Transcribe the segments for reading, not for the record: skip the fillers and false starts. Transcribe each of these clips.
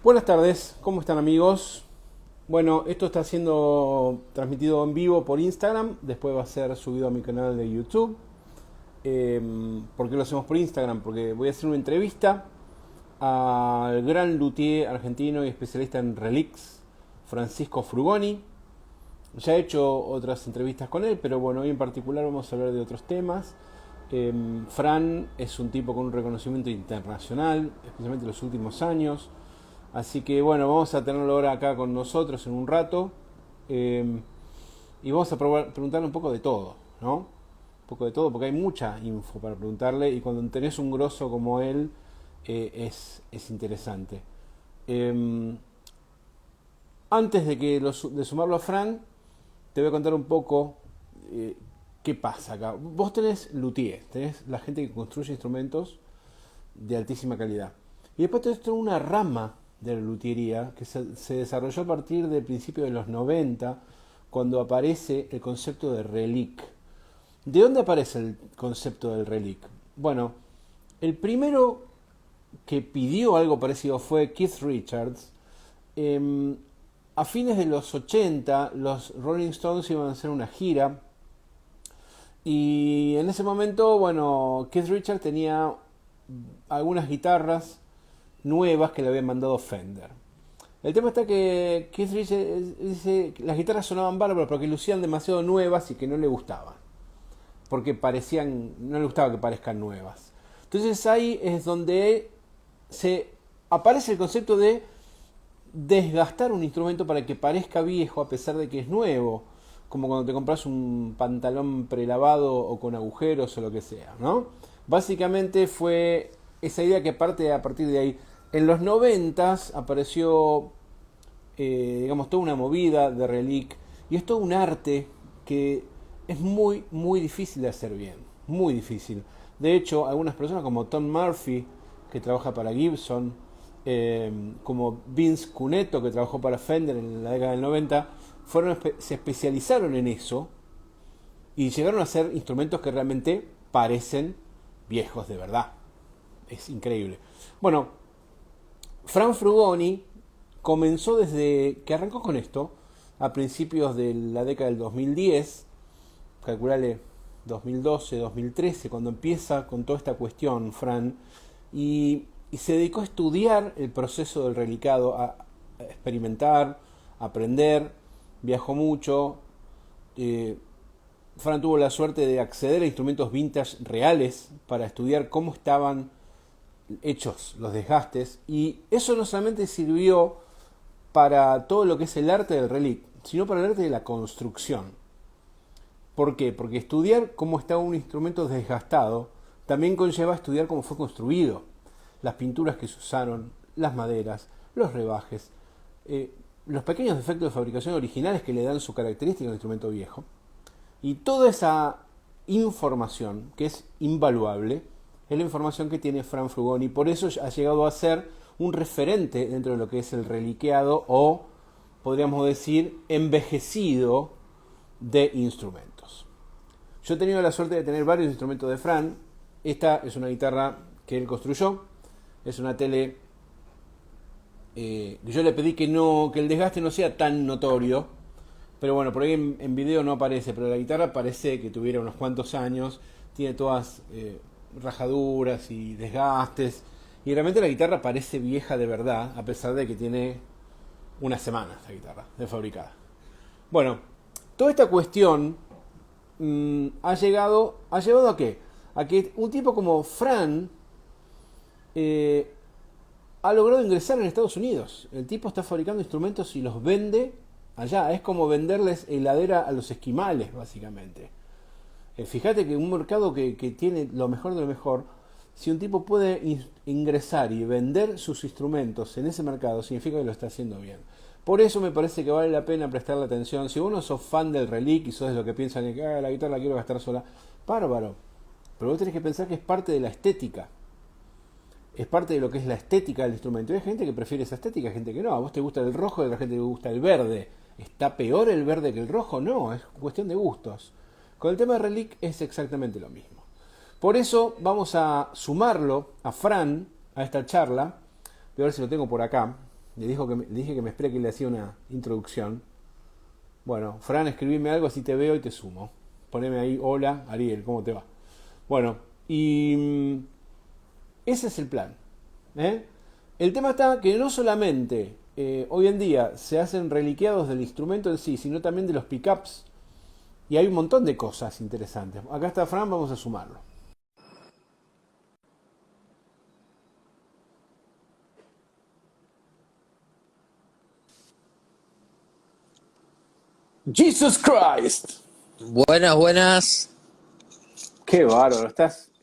Buenas tardes, ¿cómo están amigos? Bueno, esto está siendo transmitido en vivo por Instagram, después va a ser subido a mi canal de YouTube. ¿Por qué lo hacemos por Instagram? Porque voy a hacer una entrevista al gran luthier argentino y especialista en relics, Francisco Frugoni. Ya he hecho otras entrevistas con él, pero bueno, hoy en particular vamos a hablar de otros temas. Fran es un tipo con un reconocimiento internacional, especialmente en los últimos años. Así que bueno, vamos a tenerlo ahora acá con nosotros en un rato. Y vamos a preguntarle un poco de todo, ¿no? Un poco de todo, porque hay mucha info para preguntarle. Y cuando tenés un grosso como él, es interesante. Antes de sumarlo a Fran, te voy a contar un poco qué pasa acá. Vos tenés luthier, tenés la gente que construye instrumentos de altísima calidad. Y después tenés toda una rama de la luthiería que se desarrolló a partir del principio de los 90, cuando aparece el concepto de relic. ¿De dónde aparece el concepto del relic? Bueno, el primero que pidió algo parecido fue Keith Richards. A fines de los 80, los Rolling Stones iban a hacer una gira. Y en ese momento, bueno, Keith Richards tenía algunas guitarras nuevas que le habían mandado Fender. El tema está que Keith Richards dice que las guitarras sonaban bárbaras porque lucían demasiado nuevas y que no le gustaban. Porque no le gustaba que parezcan nuevas. Entonces ahí es donde se aparece el concepto de desgastar un instrumento para que parezca viejo a pesar de que es nuevo, como cuando te compras un pantalón prelavado o con agujeros o lo que sea, ¿no? Básicamente fue esa idea que parte a partir de ahí. En los 90 apareció, digamos, toda una movida de relic, y es todo un arte que es muy, muy difícil de hacer bien, muy difícil. De hecho, algunas personas como Tom Murphy, que trabaja para Gibson, como Vince Cunetto, que trabajó para Fender en la década del 90, se especializaron en eso y llegaron a hacer instrumentos que realmente parecen viejos de verdad. Es increíble. Bueno, Fran Frugoni comenzó desde que arrancó con esto, a principios de la década del 2010, calculale 2012, 2013, cuando empieza con toda esta cuestión, Fran, y se dedicó a estudiar el proceso del relicado, a experimentar, a aprender, viajó mucho. Fran tuvo la suerte de acceder a instrumentos vintage reales para estudiar cómo estaban hechos los desgastes, y eso no solamente sirvió para todo lo que es el arte del relic, sino para el arte de la construcción. ¿Por qué? Porque estudiar cómo está un instrumento desgastado también conlleva estudiar cómo fue construido, las pinturas que se usaron, las maderas, los rebajes, los pequeños defectos de fabricación originales que le dan su característica al instrumento viejo. Y toda esa información, que es invaluable, es la información que tiene Fran Frugoni. Por eso ha llegado a ser un referente dentro de lo que es el reliqueado, o podríamos decir envejecido de instrumentos. Yo he tenido la suerte de tener varios instrumentos de Fran. Esta es una guitarra que él construyó. Es una tele yo le pedí que el desgaste no sea tan notorio, pero bueno, por ahí en video no aparece, pero la guitarra parece que tuviera unos cuantos años, tiene todas rajaduras y desgastes, y realmente la guitarra parece vieja de verdad, a pesar de que tiene una semana esta guitarra de fabricada. Bueno, toda esta cuestión ha llevado a qué? A que un tipo como Fran ha logrado ingresar en Estados Unidos. El tipo está fabricando instrumentos y los vende allá. Es como venderles heladera a los esquimales, básicamente. Fíjate que un mercado que tiene lo mejor de lo mejor, si un tipo puede ingresar y vender sus instrumentos en ese mercado, significa que lo está haciendo bien. Por eso me parece que vale la pena prestarle atención. Si vos no sos fan del relic y sos de lo que piensan que la guitarra la quiero gastar sola, bárbaro. Pero vos tenés que pensar que es parte de la estética. Es parte de lo que es la estética del instrumento. Hay gente que prefiere esa estética, hay gente que no. A vos te gusta el rojo y a la gente te gusta el verde. ¿Está peor el verde que el rojo? No, es cuestión de gustos. Con el tema de relic es exactamente lo mismo. Por eso vamos a sumarlo a Fran a esta charla. Voy a ver si lo tengo por acá. Le dije que me espere que le hacía una introducción. Bueno, Fran, escribime algo así te veo y te sumo. Poneme ahí, hola, Ariel, ¿cómo te va? Bueno, y ese es el plan. ¿Eh? El tema está que no solamente hoy en día se hacen reliqueados del instrumento en sí, sino también de los pickups. Y hay un montón de cosas interesantes. Acá está Fran, vamos a sumarlo. Jesus Christ. Buenas, buenas. Qué bárbaro,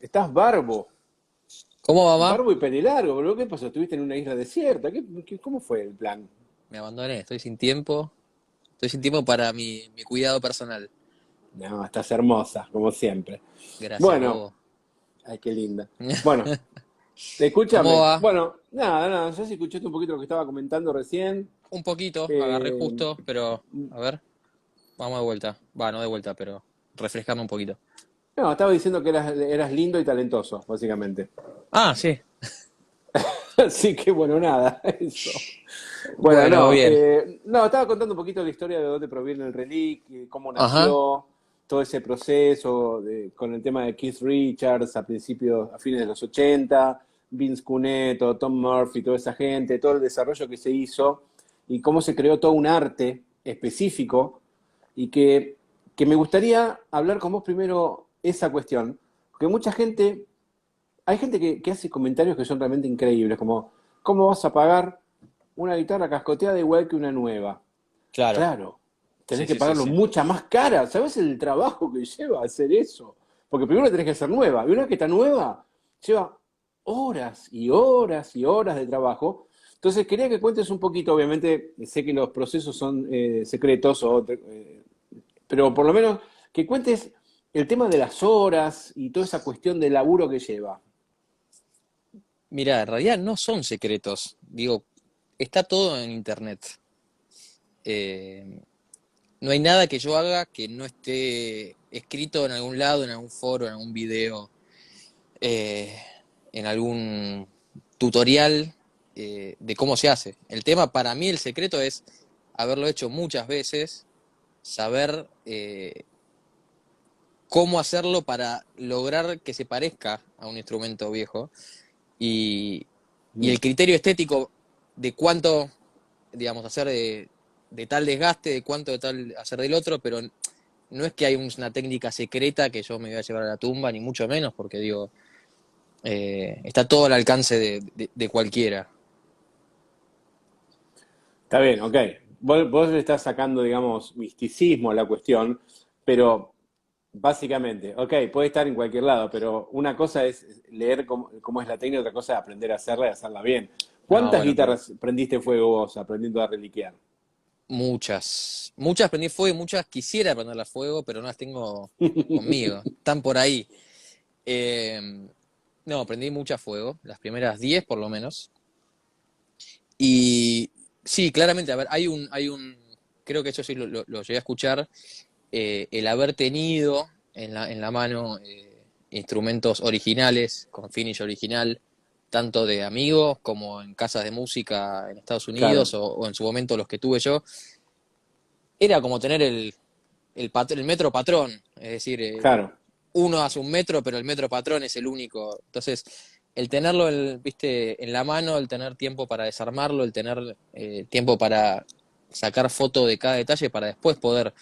estás barbo. ¿Cómo va, mamá? Barbo y pelilargo, bro. ¿Qué pasó? ¿Estuviste en una isla desierta? ¿Cómo fue el plan? Me abandoné, estoy sin tiempo. Estoy sin tiempo para mi cuidado personal. No, estás hermosa, como siempre. Gracias, Bueno, bobo. ay, qué linda. Bueno, ¿Cómo escúchame. va? Bueno, nada, no sé si escuchaste un poquito lo que estaba comentando recién. Un poquito, agarré Eh, justo, pero a ver, vamos de vuelta. Va, no de vuelta, pero refrescame un poquito. no, estaba diciendo que eras lindo y talentoso, básicamente. Ah, sí. Así que bueno, nada, eso. Bueno, Bueno, bien. no, estaba contando un poquito la historia de dónde proviene el Relic, cómo Ajá, nació, todo ese proceso con el tema de Keith Richards a fines de los 80, Vince Cuneto, Tom Murphy, toda esa gente, todo el desarrollo que se hizo y cómo se creó todo un arte específico y que me gustaría hablar con vos primero esa cuestión, porque hay gente que hace comentarios que son realmente increíbles, como, ¿cómo vas a pagar una guitarra cascoteada igual que una nueva? claro. Claro, tenés Sí, que sí, sí, pagarlo sí. mucha más cara. ¿Sabes el trabajo que lleva hacer eso? Porque primero tenés que hacer nueva, y una vez que está nueva, lleva horas y horas y horas de trabajo. Entonces quería que cuentes un poquito, obviamente sé que los procesos son secretos, pero por lo menos que cuentes el tema de las horas y toda esa cuestión de laburo que lleva. Mira, en realidad no son secretos. Digo, está todo en internet. Eh, no hay nada que yo haga que no esté escrito en algún lado, en algún foro, en algún video, eh, en algún tutorial de cómo se hace. El tema para mí, el secreto es haberlo hecho muchas veces, saber cómo hacerlo para lograr que se parezca a un instrumento viejo y, y Mm. el criterio estético de cuánto, digamos, hacer de tal desgaste, de cuánto de tal hacer del otro, pero no es que hay una técnica secreta que yo me voy a llevar a la tumba, ni mucho menos, porque digo, está todo al alcance de cualquiera. Está bien, ok. Vos le estás sacando, digamos, misticismo a la cuestión, pero básicamente, ok, puede estar en cualquier lado, pero una cosa es leer cómo es la técnica, otra cosa es aprender a hacerla y hacerla bien. No, ¿Cuántas bueno, pero guitarras prendiste fuego vos aprendiendo a reliquear? muchas. Muchas prendí fuego y muchas quisiera prenderlas fuego, pero no las tengo conmigo. Están por ahí. Eh, no, prendí muchas fuego, las primeras 10 por lo menos. Y sí, claramente, a ver, creo que eso sí lo llegué a escuchar, el haber tenido en la mano instrumentos originales, con finish original, tanto de amigos como en casas de música en Estados Unidos Claro, o en su momento los que tuve yo, era como tener el metro patrón, es decir, claro. uno hace un metro, pero el metro patrón es el único. Entonces, el tenerlo, viste, en la mano, el tener tiempo para desarmarlo, el tener tiempo para sacar foto de cada detalle para después poder,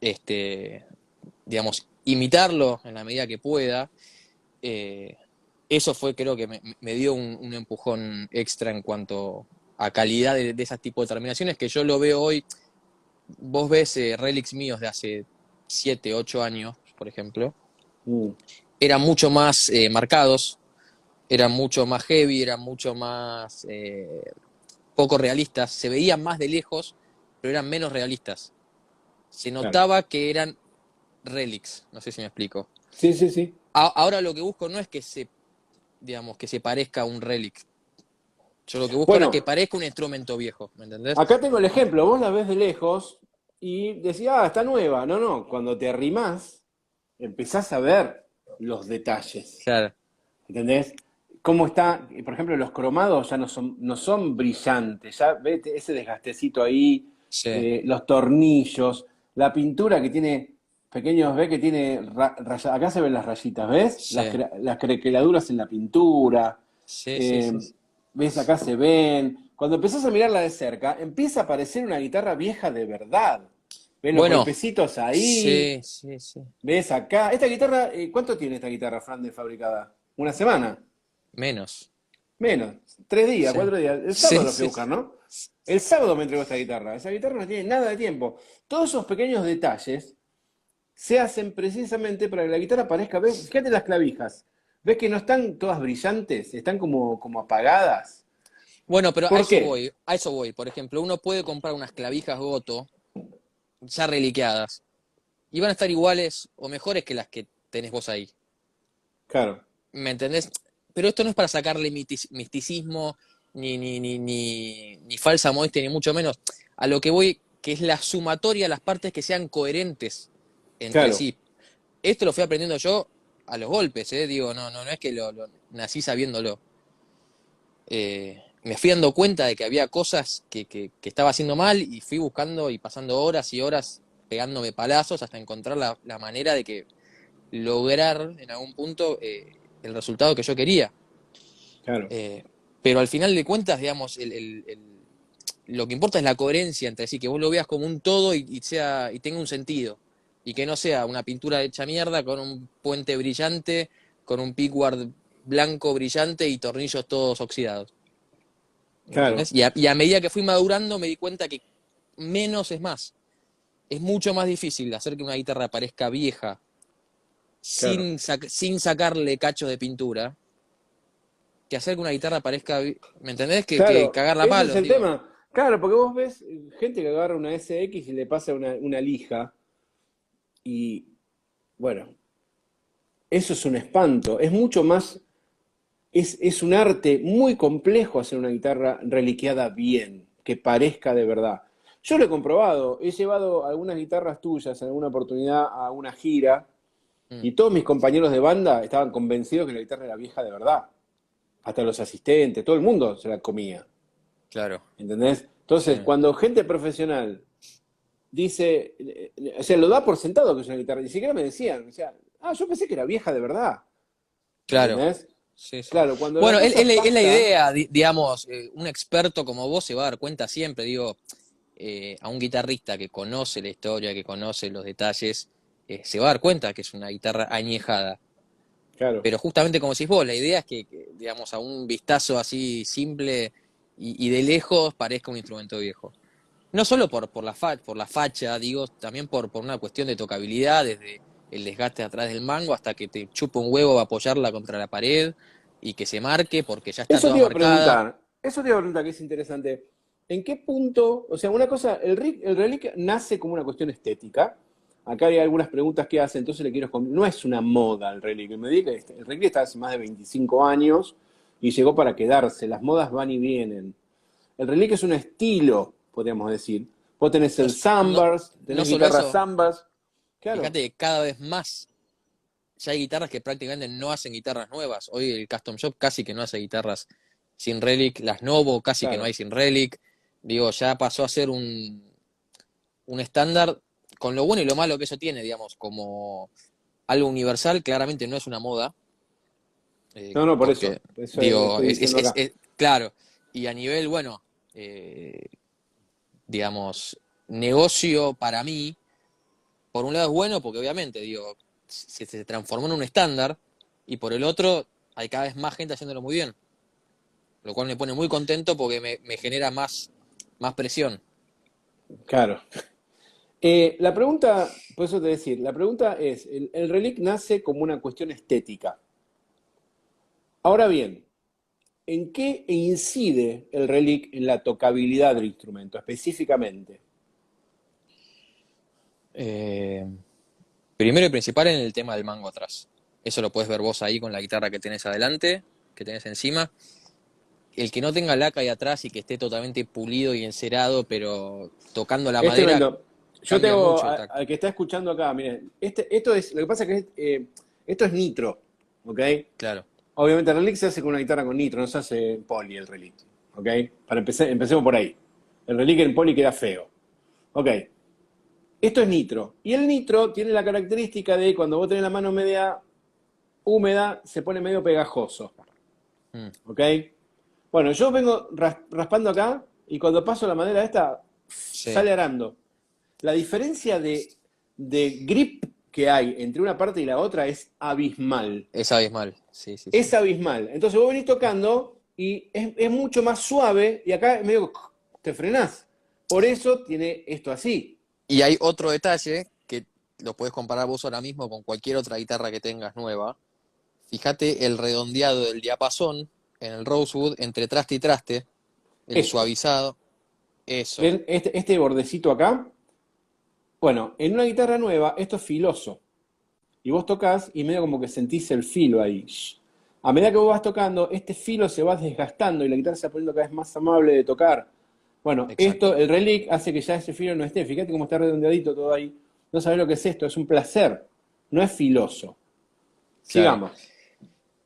este, digamos, imitarlo en la medida que pueda. eh, Eso fue, creo que me dio un empujón extra en cuanto a calidad de ese tipo de terminaciones que yo lo veo hoy. Vos ves relics míos de hace 7 8 años, por ejemplo, Mm, eran mucho más marcados, eran mucho más heavy, eran mucho más poco realistas, se veían más de lejos, pero eran menos realistas. Se claro. notaba que eran relics, no sé si me explico. Sí, sí, sí. Ahora lo que busco no es que digamos, que se parezca a un relic. Yo lo que busco ahora es que Bueno, parezca un instrumento viejo, ¿me entendés? acá tengo el ejemplo. Vos la ves de lejos y decís, ah, está nueva. No, no. Cuando te arrimás, empezás a ver los detalles. Claro. ¿Entendés? cómo está, por ejemplo, los cromados ya no son brillantes, ya ves ese desgastecito ahí, Sí, los tornillos, la pintura que tiene pequeños, ves que tiene, acá se ven las rayitas, ¿ves? Las, sí, las craqueladuras en la pintura, sí, sí, sí, eh, ves acá se ven. Cuando empezás a mirarla de cerca, empieza a parecer una guitarra vieja de verdad. ¿Ves los bueno, golpecitos ahí? sí, sí, sí. ¿Ves acá? Esta guitarra, ¿cuánto tiene esta guitarra, Fran, de fabricada? ¿Una semana? Menos. Menos, 3 días, Sí, 4 días. El sábado sí, lo fui a sí, buscar, ¿no? El sábado me entregó esta guitarra. Esa guitarra no tiene nada de tiempo. Todos esos pequeños detalles se hacen precisamente para que la guitarra parezca. ¿Ves? Fíjate las clavijas. ¿Ves que no están todas brillantes? Están como apagadas. bueno, pero a ¿Por eso qué? voy, a eso voy. Por ejemplo, uno puede comprar unas clavijas Goto ya reliqueadas y van a estar iguales o mejores que las que tenés vos ahí. Claro, ¿Me entendés? Pero esto no es para sacarle misticismo, ni falsa modestia, ni mucho menos. A lo que voy, que es la sumatoria, las partes que sean coherentes entre claro, sí. Esto lo fui aprendiendo yo a los golpes, ¿eh? Digo, no es que lo nací sabiéndolo. Me fui dando cuenta de que había cosas que estaba haciendo mal y fui buscando y pasando horas y horas pegándome palazos hasta encontrar la manera de que lograr en algún punto el resultado que yo quería. claro, Eh, pero al final de cuentas, digamos, lo que importa es la coherencia entre sí, que vos lo veas como un todo y tenga un sentido. Y que no sea una pintura hecha mierda con un puente brillante, con un pickguard blanco brillante y tornillos todos oxidados. ¿Me claro, entendés? Y a medida que fui madurando me di cuenta que menos es más. Es mucho más difícil hacer que una guitarra parezca vieja claro. sin sacarle cachos de pintura que hacer que una guitarra parezca, ¿me entendés? Que Claro, cagarla a ese es palos, el digo. tema. Claro, porque vos ves gente que agarra una SX y le pasa una lija y, bueno, eso es un espanto. Es mucho más. Es un arte muy complejo hacer una guitarra reliqueada bien, que parezca de verdad. Yo lo he comprobado, he llevado algunas guitarras tuyas en alguna oportunidad a una gira Mm, y todos mis compañeros de banda estaban convencidos que la guitarra era vieja de verdad. Hasta los asistentes, todo el mundo se la comía. claro, ¿Entendés? sí, Entonces, cuando gente profesional dice, o sea, lo da por sentado que es una guitarra, ni siquiera me decían, o sea, yo pensé que era vieja de verdad. claro, ¿Entendés? sí, sí. Claro, cuando la Bueno, cosa es la pasa, idea, digamos, un experto como vos se va a dar cuenta siempre, digo, a un guitarrista que conoce la historia, que conoce los detalles, se va a dar cuenta que es una guitarra añejada. claro. Pero justamente como decís vos, la idea es que, digamos, a un vistazo así simple y de lejos parezca un instrumento viejo. No solo por la facha, digo, también por una cuestión de tocabilidad, desde el desgaste atrás del mango hasta que te chupa un huevo apoyarla contra la pared y que se marque porque ya está Eso te toda iba a marcada. preguntar, eso te iba a preguntar que es interesante. ¿En qué punto, o sea, una cosa, el relic nace como una cuestión estética? Acá hay algunas preguntas que hace, entonces le quiero no es una moda el relic. Me diga que el relic está hace más de 25 años y llegó para quedarse. Las modas van y vienen. El relic es un estilo, podríamos decir. Vos tenés No, el no, Sambars, no tenés solo guitarras eso, Sambars. Claro, fíjate que cada vez más ya hay guitarras que prácticamente no hacen guitarras nuevas. Hoy el Custom Shop casi que no hace guitarras sin relic, las Novo casi que no claro. hay sin relic. Digo, ya pasó a ser un estándar con lo bueno y lo malo que eso tiene, digamos, como algo universal, claramente no es una moda, No, no, por eso. porque, Eso digo, estoy diciendo acá. claro, y a nivel, bueno, digamos, negocio para mí, por un lado es bueno porque obviamente, digo, se transformó en un estándar, y por el otro hay cada vez más gente haciéndolo muy bien, lo cual me pone muy contento porque me genera más presión. Claro. La pregunta, por eso te decir, la pregunta es, el relic nace como una cuestión estética. Ahora bien, ¿en qué incide el relic en la tocabilidad del instrumento específicamente? Eh, Primero y principal en el tema del mango atrás. Eso lo puedes ver vos ahí con la guitarra que tenés adelante, que tenés encima. El que no tenga laca ahí atrás y que esté totalmente pulido y encerado, pero tocando la Es madera, tremendo. Yo cambia tengo mucho el tacto. al que está escuchando acá, miren, esto es, lo que pasa es que esto es nitro, ¿ok? Claro. Obviamente el Relic se hace con una guitarra con nitro, no se hace en poli el Relic. ¿Ok? Para empezar, empecemos por ahí. El Relic en poli queda feo. Ok. Esto es nitro. Y el nitro tiene la característica de cuando vos tenés la mano media húmeda, se pone medio pegajoso. Mm, ¿Ok? Bueno, yo vengo raspando acá y cuando paso la madera esta, sí, sale arando. La diferencia de grip que hay entre una parte y la otra es abismal. es abismal. Sí, sí, sí. Es abismal. Entonces vos venís tocando y es mucho más suave y acá medio te frenás. Por eso tiene esto así. Y hay otro detalle que lo puedes comparar vos ahora mismo con cualquier otra guitarra que tengas nueva. Fíjate el redondeado del diapasón en el Rosewood entre traste y traste, el Esto. suavizado, eso, ¿Ven? Este bordecito acá. Bueno, en una guitarra nueva esto es filoso. Y vos tocas y medio como que sentís el filo ahí. A medida que vos vas tocando, este filo se va desgastando y la guitarra se va poniendo cada vez más amable de tocar. Bueno, esto, exacto. el Relic hace que ya ese filo no esté. Fíjate cómo está redondeadito todo ahí. No sabés lo que es esto, es un placer. No es filoso. Claro. Sigamos.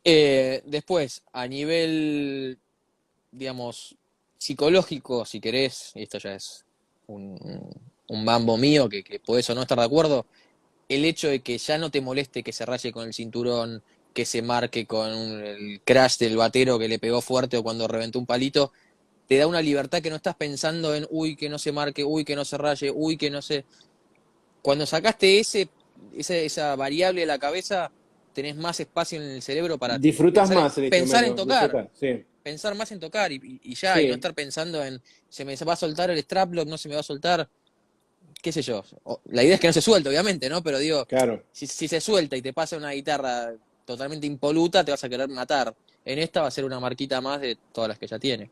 Después, a nivel, digamos, psicológico, si querés, y esto ya es un, un mambo mío que podés o no estar de acuerdo, el hecho de que ya no te moleste que se raye con el cinturón, que se marque con el crash del batero que le pegó fuerte o cuando reventó un palito, te da una libertad que no estás pensando en, uy, que no se marque, uy, que no se raye, uy, que no se... Cuando sacaste esa variable de la cabeza, tenés más espacio en el cerebro para Disfrutás pensar, más el pensar en instrumento, tocar, disfrutás, sí. pensar más en tocar y ya, y no Sí, estar pensando en, se me va a soltar el straplock, no se me va a soltar, qué sé yo. La idea es que no se suelte, obviamente, ¿no? Pero digo, claro. si se suelta y te pasa una guitarra totalmente impoluta, te vas a querer matar. En esta va a ser una marquita más de todas las que ya tiene.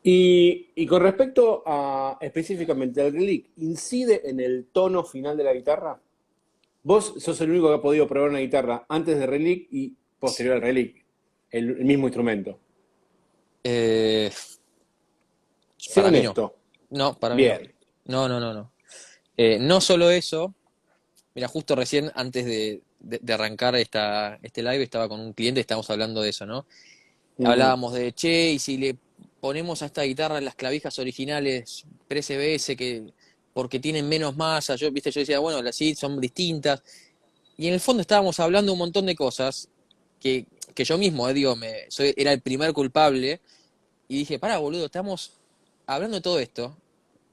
Y con respecto a específicamente al Relic, ¿incide en el tono final de la guitarra? Vos sos el único que ha podido probar una guitarra antes de Relic y posterior al Relic, el mismo instrumento. Eh, Sé para mí no. honesto. No, para mí no. Bien. No, no, no, no. No solo eso, mira, justo recién antes de arrancar este live estaba con un cliente y estábamos hablando de eso, ¿no? Ujú. Hablábamos de, che, y si le ponemos a esta guitarra las clavijas originales pre-CBS que porque tienen menos masa, viste, yo decía, bueno, las sí son distintas. Y en el fondo estábamos hablando un montón de cosas que yo mismo, digo, era el primer culpable. Y dije, pará, boludo, estamos hablando de todo esto,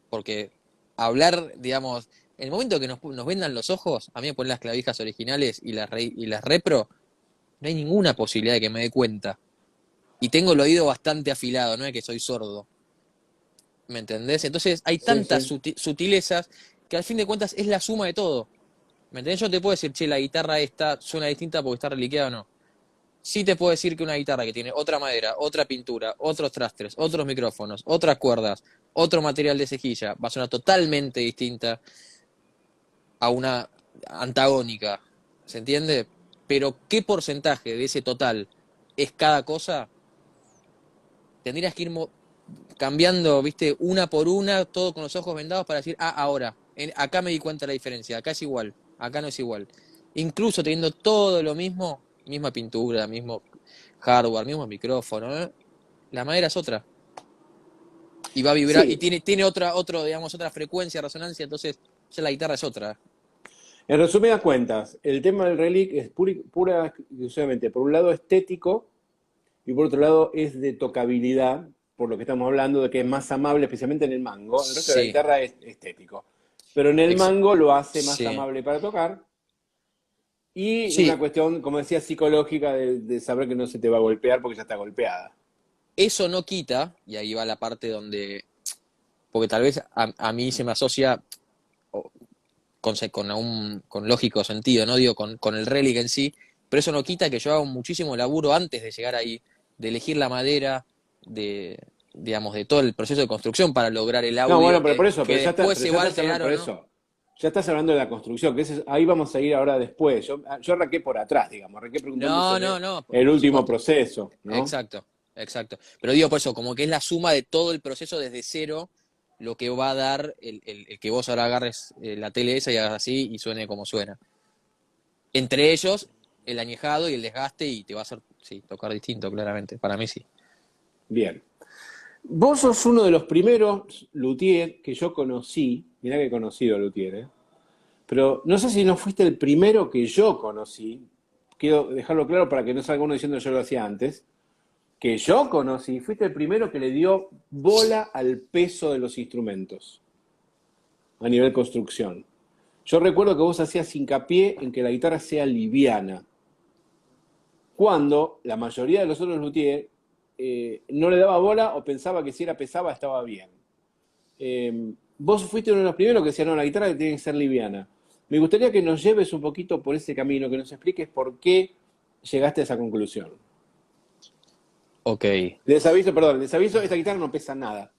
porque hablar, digamos, en el momento que nos vendan los ojos, a mí me ponen las clavijas originales y las repro, no hay ninguna posibilidad de que me dé cuenta. Y tengo el oído bastante afilado, no es que soy sordo, ¿me entendés? Entonces hay Sí, tantas sí. sutilezas que al fin de cuentas es la suma de todo. ¿Me entendés? Yo te puedo decir, che, la guitarra esta suena distinta porque está reliqueada o no. Sí te puedo decir que una guitarra que tiene otra madera, otra pintura, otros trastes, otros micrófonos, otras cuerdas, otro material de cejilla, va a sonar totalmente distinta a una antagónica, ¿se entiende? Pero ¿qué porcentaje de ese total es cada cosa? Tendrías que ir cambiando, viste, una por una, todo con los ojos vendados para decir, ah, ahora, acá me di cuenta de la diferencia, acá es igual, acá no es igual. Incluso teniendo todo lo mismo, misma pintura, mismo hardware, mismo micrófono, ¿eh? La madera es otra. Y va a vibrar, y Sí. tiene digamos, otra frecuencia, resonancia, entonces ya la guitarra es otra. En resumidas cuentas, el tema del Relic es pura exclusivamente, por un lado estético y por otro lado es de tocabilidad, por lo que estamos hablando de que es más amable, especialmente en el mango. El resto de la Sí, guitarra es estético. Pero en el ex- mango lo hace más sí. amable para tocar. Y una Sí, cuestión, como decía, psicológica de saber que no se te va a golpear porque ya está golpeada. eso no quita, y ahí va la parte donde, porque tal vez a mí se me asocia con lógico sentido, no digo con el relic en sí, pero eso no quita que yo haga muchísimo laburo antes de llegar ahí, de elegir la madera, de, digamos, de todo el proceso de construcción para lograr el No, audio bueno, pero por eso, que después pero se ya va a estás hablando, alterar por o no. eso. Ya estás hablando de la construcción, que ahí vamos a ir ahora después. Yo arranqué por atrás, digamos, arranqué preguntando No, no, sobre no, el por último supuesto. proceso, ¿no? Exacto, exacto. Pero digo por eso, como que es la suma de todo el proceso desde cero lo que va a dar el que vos ahora agarres la tele esa y hagas así y suene como suena. Entre ellos, el añejado y el desgaste y te va a hacer, sí, tocar distinto, claramente. Para mí sí. Bien. Vos sos uno de los primeros luthier que yo conocí, mirá que he conocido a luthier, pero no sé si no fuiste el primero que yo conocí, quiero dejarlo claro para que no salga uno diciendo yo lo hacía antes, que yo conocí, fuiste el primero que le dio bola al peso de los instrumentos a nivel construcción. Yo recuerdo que vos hacías hincapié en que la guitarra sea liviana, cuando la mayoría de los otros luthiers no le daba bola o pensaba que si era pesada estaba bien. Vos fuiste uno de los primeros que decía, no, la guitarra tiene que ser liviana. Me gustaría que nos lleves un poquito por ese camino, que nos expliques por qué llegaste a esa conclusión. Ok. Les aviso, esta guitarra no pesa nada.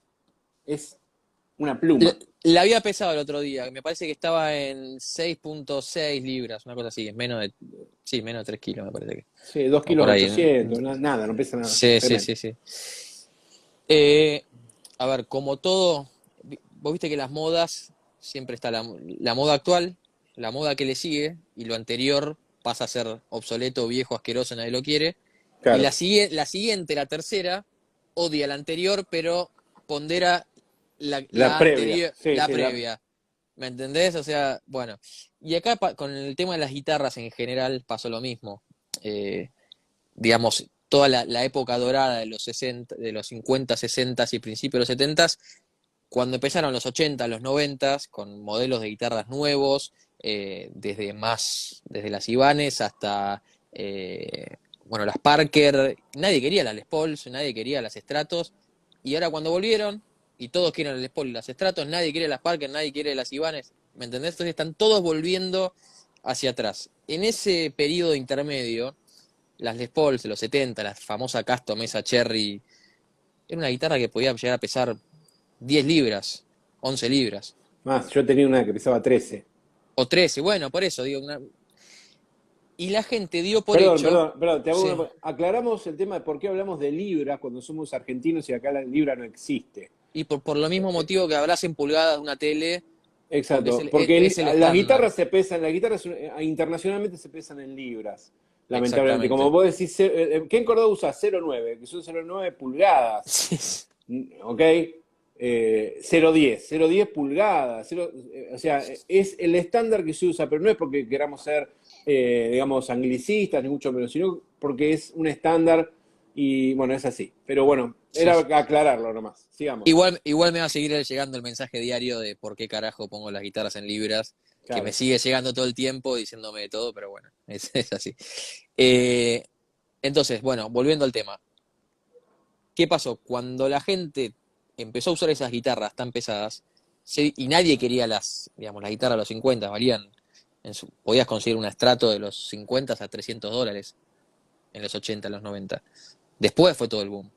Es una La, pluma. la había pesado el otro día, me parece que estaba en 6,6 libras, una cosa así, es menos de, sí, menos de 3 kilos me parece que. Sí, 2 O kilos por ahí. 800, nada, no pesa nada. Sí, sí, Tremendo. sí, sí. Eh, a ver, como todo, vos viste que las modas, siempre está la moda actual, la moda que le sigue, y lo anterior pasa a ser obsoleto, viejo, asqueroso, nadie lo quiere. Y Claro, la siguiente, la tercera, odia la anterior, pero pondera la la previa. anterior, Sí, la sí, previa. ¿Me entendés? O sea, bueno. Y acá con el tema de las guitarras en general pasó lo mismo. Eh, digamos, toda la época dorada de los 60, de los 50, 60 y principios de los 70, cuando empezaron los 80, los 90, con modelos de guitarras nuevos, desde las Ibanez hasta, eh, bueno, las Parker, nadie quería las Les Pauls, nadie quería las Stratos, y ahora cuando volvieron, y todos quieren las Les Paul y las Stratos, nadie quiere las Parker, nadie quiere las Ibanez, ¿me entendés? Entonces están todos volviendo hacia atrás. En ese periodo intermedio, las Les Pauls de los 70, la famosa Custom, esa Cherry, era una guitarra que podía llegar a pesar 10 libras, 11 libras, más, yo tenía una que pesaba 13. o 13, bueno, por eso digo, y la gente dio por Perdón, hecho, perdón, perdón, te hago sí, aclaramos el tema de por qué hablamos de libras cuando somos argentinos y acá la libra no existe. y por lo mismo motivo que hablas en pulgadas de una tele, porque Exacto, porque es el las estándar, guitarras se pesan, las guitarras internacionalmente se pesan en libras, lamentablemente. Como exactamente. vos decís, ¿qué en Córdoba usa? 0,9, que son 0,9 pulgadas, Sí. ¿ok? 0,10, 0,10 pulgadas, o sea, es el estándar que se usa, pero no es porque queramos ser, digamos, anglicistas, ni mucho menos, sino porque es un estándar y, bueno, es así. Pero bueno, Sí. era aclararlo nomás, sigamos. Igual me va a seguir llegando el mensaje diario de por qué carajo pongo las guitarras en libras, que me Claro, sigue llegando todo el tiempo diciéndome de todo, pero bueno, es así. Eh, entonces, bueno, volviendo al tema. ¿Qué pasó? Cuando la gente empezó a usar esas guitarras tan pesadas, y nadie quería digamos, las guitarras de los 50, valían, podías conseguir un estrato de los 50 a $300 en los 80, en los 90. Después fue todo el boom.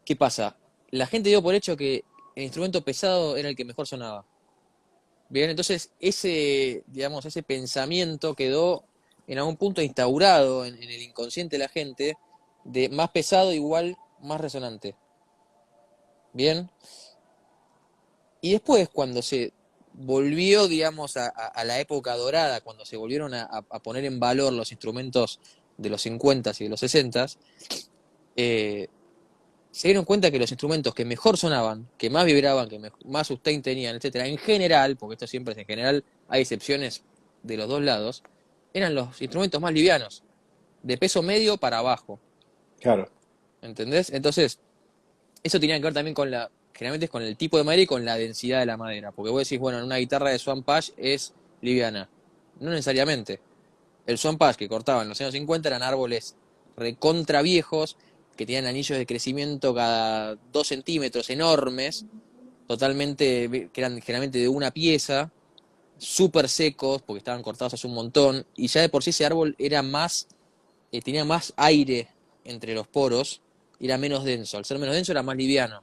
¿Qué pasa? La gente dio por hecho que el instrumento pesado era el que mejor sonaba. Bien, entonces digamos, ese pensamiento quedó en algún punto instaurado en el inconsciente de la gente de más pesado igual más resonante. Bien, y después, cuando se volvió, digamos, a la época dorada, cuando se volvieron a poner en valor los instrumentos de los 50 y de los 60, eh, se dieron cuenta que los instrumentos que mejor sonaban, que más vibraban, que más sustain tenían, etcétera, en general, porque esto siempre es en general, hay excepciones de los dos lados, eran los instrumentos más livianos, de peso medio para abajo. claro. ¿Entendés? Entonces, eso tenía que ver también generalmente es con el tipo de madera y con la densidad de la madera. Porque vos decís, bueno, en una guitarra de Swan Patch es liviana. No necesariamente. El Swan Patch que cortaban en los años 50 eran árboles recontra viejos, que tenían anillos de crecimiento cada 2 centímetros enormes, totalmente, que eran generalmente de una pieza, súper secos, porque estaban cortados hace un montón, y ya de por sí ese árbol era tenía más aire entre los poros, y era menos denso. Al ser menos denso era más liviano.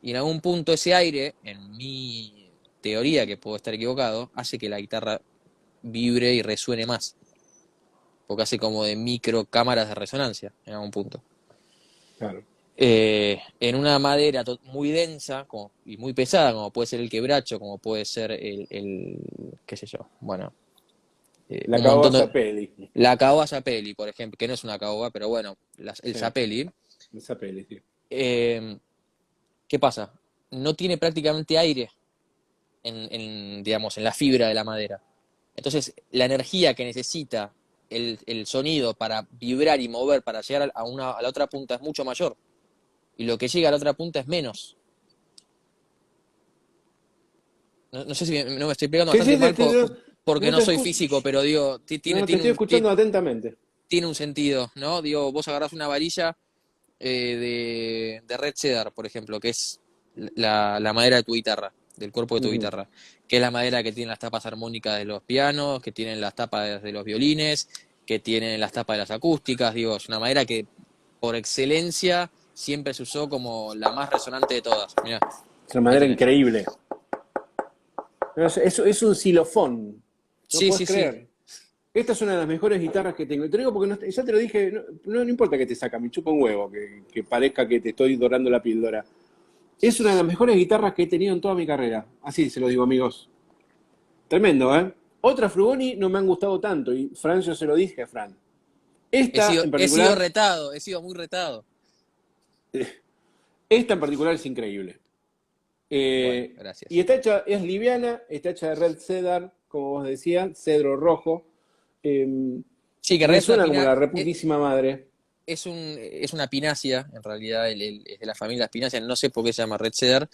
Y en algún punto ese aire, en mi teoría, que puedo estar equivocado, hace que la guitarra vibre y resuene más. Porque hace como de micro cámaras de resonancia en algún punto. Claro. En una madera muy densa y muy pesada, como puede ser el quebracho, como puede ser qué sé yo, bueno, La un montón caoba de... Zapelli. La caoba Zapelli, por ejemplo, que no es una caoba, pero bueno, el Sí, Zapelli. Zapelli, sí. eh, ¿Qué pasa? No tiene prácticamente aire digamos, en la fibra de la madera. Entonces, la energía que necesita el sonido para vibrar y mover, para llegar a la otra punta es mucho mayor. Y lo que llega a la otra punta es menos. No sé si no me estoy explicando Sí, bastante sí, mal porque no no te soy físico, pero digo, no, te estoy escuchando atentamente. tiene un sentido, ¿no? Digo, vos agarrás una varilla de Red Cedar, por ejemplo, que es la madera de tu guitarra, del cuerpo de tu Ujú. guitarra, que es la madera que tiene las tapas armónicas de los pianos, que tienen las tapas de los violines, que tienen las tapas de las acústicas, digo, es una madera que por excelencia siempre se usó como la más resonante de todas. Mirá, Es una ahí manera tenés. increíble. No, es un xilofón. No Sí, puedes sí, sí. creer. Esta es una de las mejores guitarras que tengo. Y te lo digo porque ya te lo dije, no importa que te saca, me chupa un huevo, que parezca que te estoy dorando la píldora. Es una de las mejores guitarras que he tenido en toda mi carrera. Así se lo digo, amigos. Tremendo, ¿eh? Otras Frugoni no me han gustado tanto, y Fran, yo se lo dije a Fran. Esta en He sido particular, retado, he sido muy retado. esta en particular es increíble. Bueno, Y gracias. está hecha, es liviana, está hecha de red cedar, como vos decías, cedro rojo. Eh, Sí, que en realidad es una resuena como la reputísima madre. es una pinácea, en realidad es de la familia de las pináceas, no sé por qué se llama Red Cedar,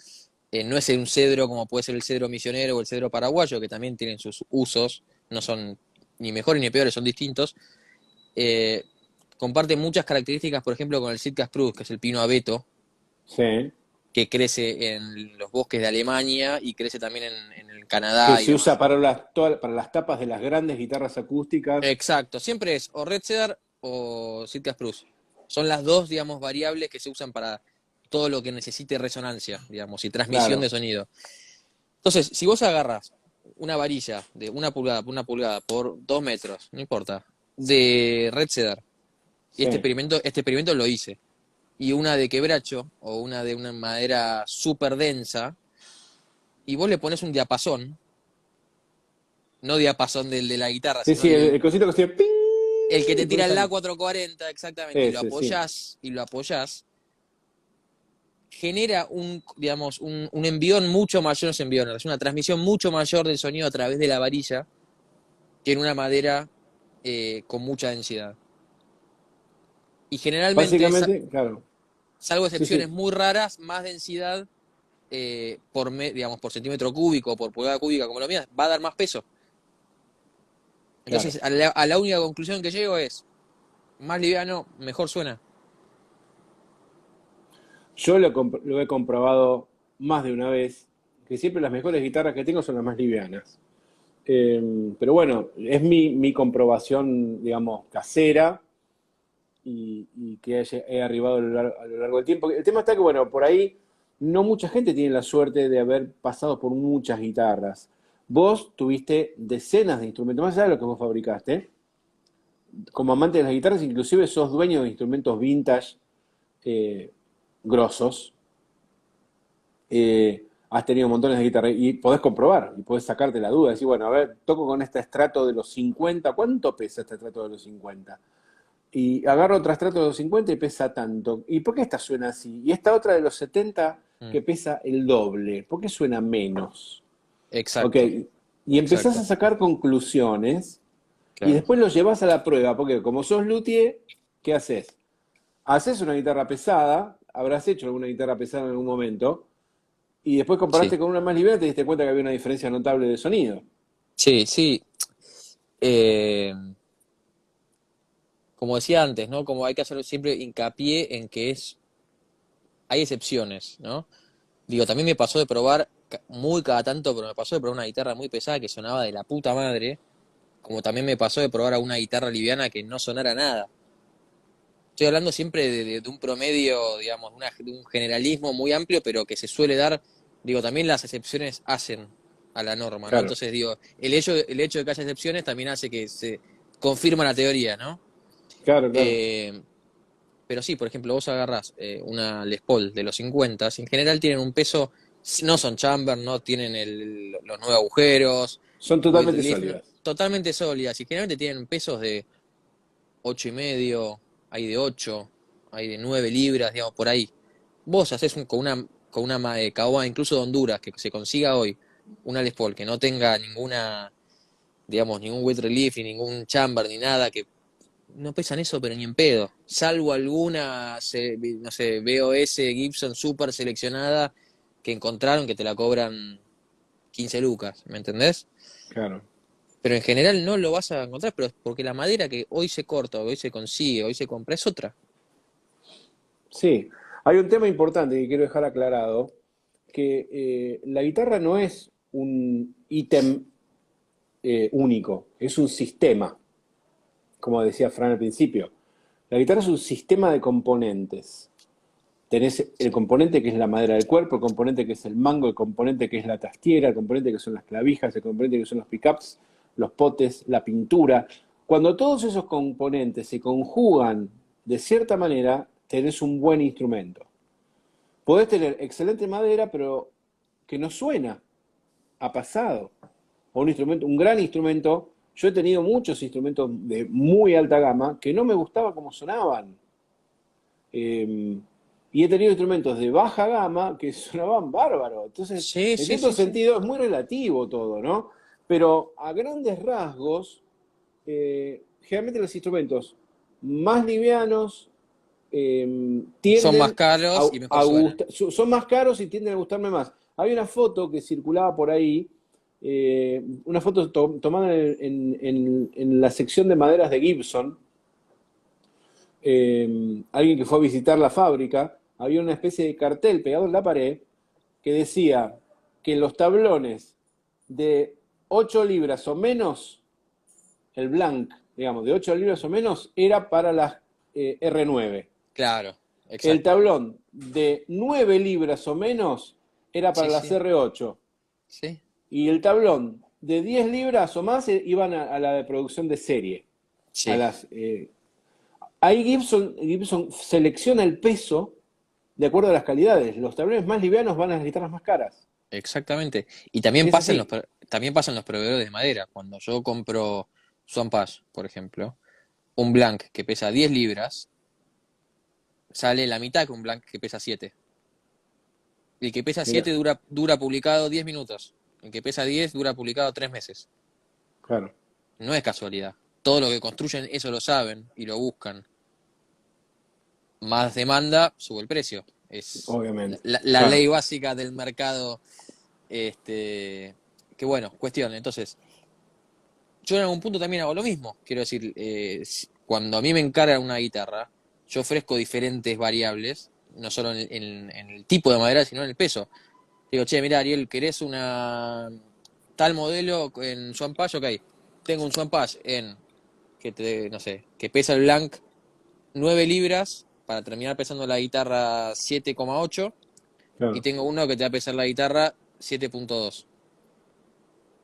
no es un cedro como puede ser el cedro misionero o el cedro paraguayo, que también tienen sus usos, no son ni mejores ni peores, son distintos. Eh, Comparte muchas características, por ejemplo, con el Sitka spruce, que es el pino abeto, Sí. que crece en los bosques de Alemania y crece también en el Que Canadá y se usa demás. para las tapas de las grandes guitarras acústicas. Exacto, siempre es o Red Cedar o Sitka Spruce. Son las dos, digamos, variables que se usan para todo lo que necesite resonancia, digamos, y transmisión de Claro, sonido. Entonces, si vos agarras una varilla de 1 pulgada por 2 metros, no importa, de Red Cedar, y sí. este experimento lo hice, y una de quebracho o una de una madera súper densa, y vos le pones un diapasón, no diapasón del de la guitarra, Sí, sino sí, el cosito que hacía ¡ping! el que Y te con tira el esa. A440 exactamente, Ese, sí. y lo apoyás, genera digamos, un envión mucho mayor, no es envión, es una transmisión mucho mayor del sonido a través de la varilla que en una madera con mucha densidad. Y generalmente, Básicamente, claro. salvo Sí, excepciones sí, muy raras, más densidad digamos, por centímetro cúbico, por pulgada cúbica, como lo mías, va a dar más peso. claro. Entonces, a la única conclusión que llego es, más liviano, mejor suena. Yo lo he comprobado más de una vez, que siempre las mejores guitarras que tengo son las más livianas. Pero bueno, es mi comprobación, digamos, casera y que he arribado a lo largo del tiempo. El tema está que, bueno, por ahí no mucha gente tiene la suerte de haber pasado por muchas guitarras. Vos tuviste decenas de instrumentos, más allá de lo que vos fabricaste. Como amante de las guitarras, inclusive sos dueño de instrumentos vintage eh, grosos. Has tenido montones de guitarras y podés comprobar y podés sacarte la duda. Decir, bueno, a ver, toco con este estrato de los 50. ¿Cuánto pesa este estrato de los 50? Y agarro otro estrato de los 50 y pesa tanto. ¿Y por qué esta suena así? Y esta otra de los 70 Mm, que pesa el doble. ¿Por qué suena menos? Ok. exacto, Y empezás a exacto, sacar conclusiones y claro. después lo llevas a la prueba. Porque como sos luthier, ¿qué haces? Haces una guitarra pesada, habrás hecho alguna guitarra pesada en algún momento, y después comparaste Sí, con una más liviana y te diste cuenta que había una diferencia notable de sonido. sí, sí. Eh, Como decía antes, ¿no? Como hay que hacer siempre hincapié en que hay excepciones, ¿no? Digo, también me pasó de probar, muy cada tanto, pero me pasó de probar una guitarra muy pesada que sonaba de la puta madre, como también me pasó de probar a una guitarra liviana que no sonara nada. Estoy hablando siempre de un promedio, digamos, de un generalismo muy amplio, pero que se suele dar, digo, también las excepciones hacen a la norma, ¿no? Claro, Entonces, digo, el hecho de que haya excepciones también hace que se confirma la teoría, ¿no? claro, claro. Eh, pero sí, por ejemplo, vos agarrás una Les Paul de los 50, en general tienen un peso, no son chamber, no tienen los nueve agujeros, Son with totalmente lift, sólidas. totalmente sólidas y generalmente tienen pesos de 8,5, hay de 8, hay de 9 libras, digamos, por ahí. Vos haces con una caoba incluso de Honduras, que se consiga hoy, una Les Paul que no tenga ninguna, digamos, ningún weight relief, ni ningún chamber, ni nada, que no pesan eso, pero ni en pedo. Salvo alguna, no sé, BOS Gibson super seleccionada que encontraron que te la cobran 15 lucas, ¿me entendés? Claro. Pero en general no lo vas a encontrar, pero es porque la madera que hoy se corta, hoy se consigue, hoy se compra, es otra. Sí, hay un tema importante que quiero dejar aclarado, que la guitarra no es un ítem único, es un sistema, como decía Fran al principio. La guitarra es un sistema de componentes. Tenés el componente que es la madera del cuerpo, el componente que es el mango, el componente que es la tastiera, el componente que son las clavijas, el componente que son los pickups, los potes, la pintura. Cuando todos esos componentes se conjugan de cierta manera, tenés un buen instrumento. Podés tener excelente madera, pero que no suena, ha pasado. O un instrumento, un gran instrumento. Yo he tenido muchos instrumentos de muy alta gama que no me gustaba cómo sonaban. Eh, y he tenido instrumentos de baja gama que sonaban bárbaro. Entonces, Sí, en sí, cierto sí, sí. sentido, es muy relativo todo, ¿no? Pero a grandes rasgos, generalmente los instrumentos más livianos Son más tienden caros y mejor suenan. son más caros y tienden a gustarme más. Hay una foto que circulaba por ahí, una foto tomada en la sección de maderas de Gibson, alguien que fue a visitar la fábrica, había una especie de cartel pegado en la pared que decía que los tablones de 8 libras o menos, el blank, digamos, de 8 libras o menos, era para las R9. Claro, El exacto. tablón de 9 libras o menos era para Sí, las sí, R8. sí, Y el tablón de 10 libras o más iban a la de producción de serie. A sí, las, ahí Gibson selecciona el peso de acuerdo a las calidades. Los tablones más livianos van a las guitarras más caras. exactamente. Y también Es pasa en así. también pasa en los proveedores de madera. Cuando yo compro Swan Pass, por ejemplo, un blank que pesa 10 libras, sale la mitad que un blank que pesa 7. El que pesa Mira, 7 dura publicado 10 minutos. El que pesa 10 dura publicado 3 meses. claro, No es casualidad. Todo lo que construyen eso lo saben y lo buscan. Más demanda, sube el precio. Es la, obviamente. la Claro. ley básica del mercado. Este, que bueno, cuestión. Entonces, yo en algún punto también hago lo mismo. Quiero decir, cuando a mí me encargan una guitarra, yo ofrezco diferentes variables, no solo en el tipo de madera, sino en el peso. Digo, che, mira, Ariel, ¿querés una tal modelo en Swan Pass? Ok, tengo un Swan Pass no sé, que pesa el blank 9 libras para terminar pesando la guitarra 7,8 y Claro, tengo uno que te va a pesar la guitarra 7,2.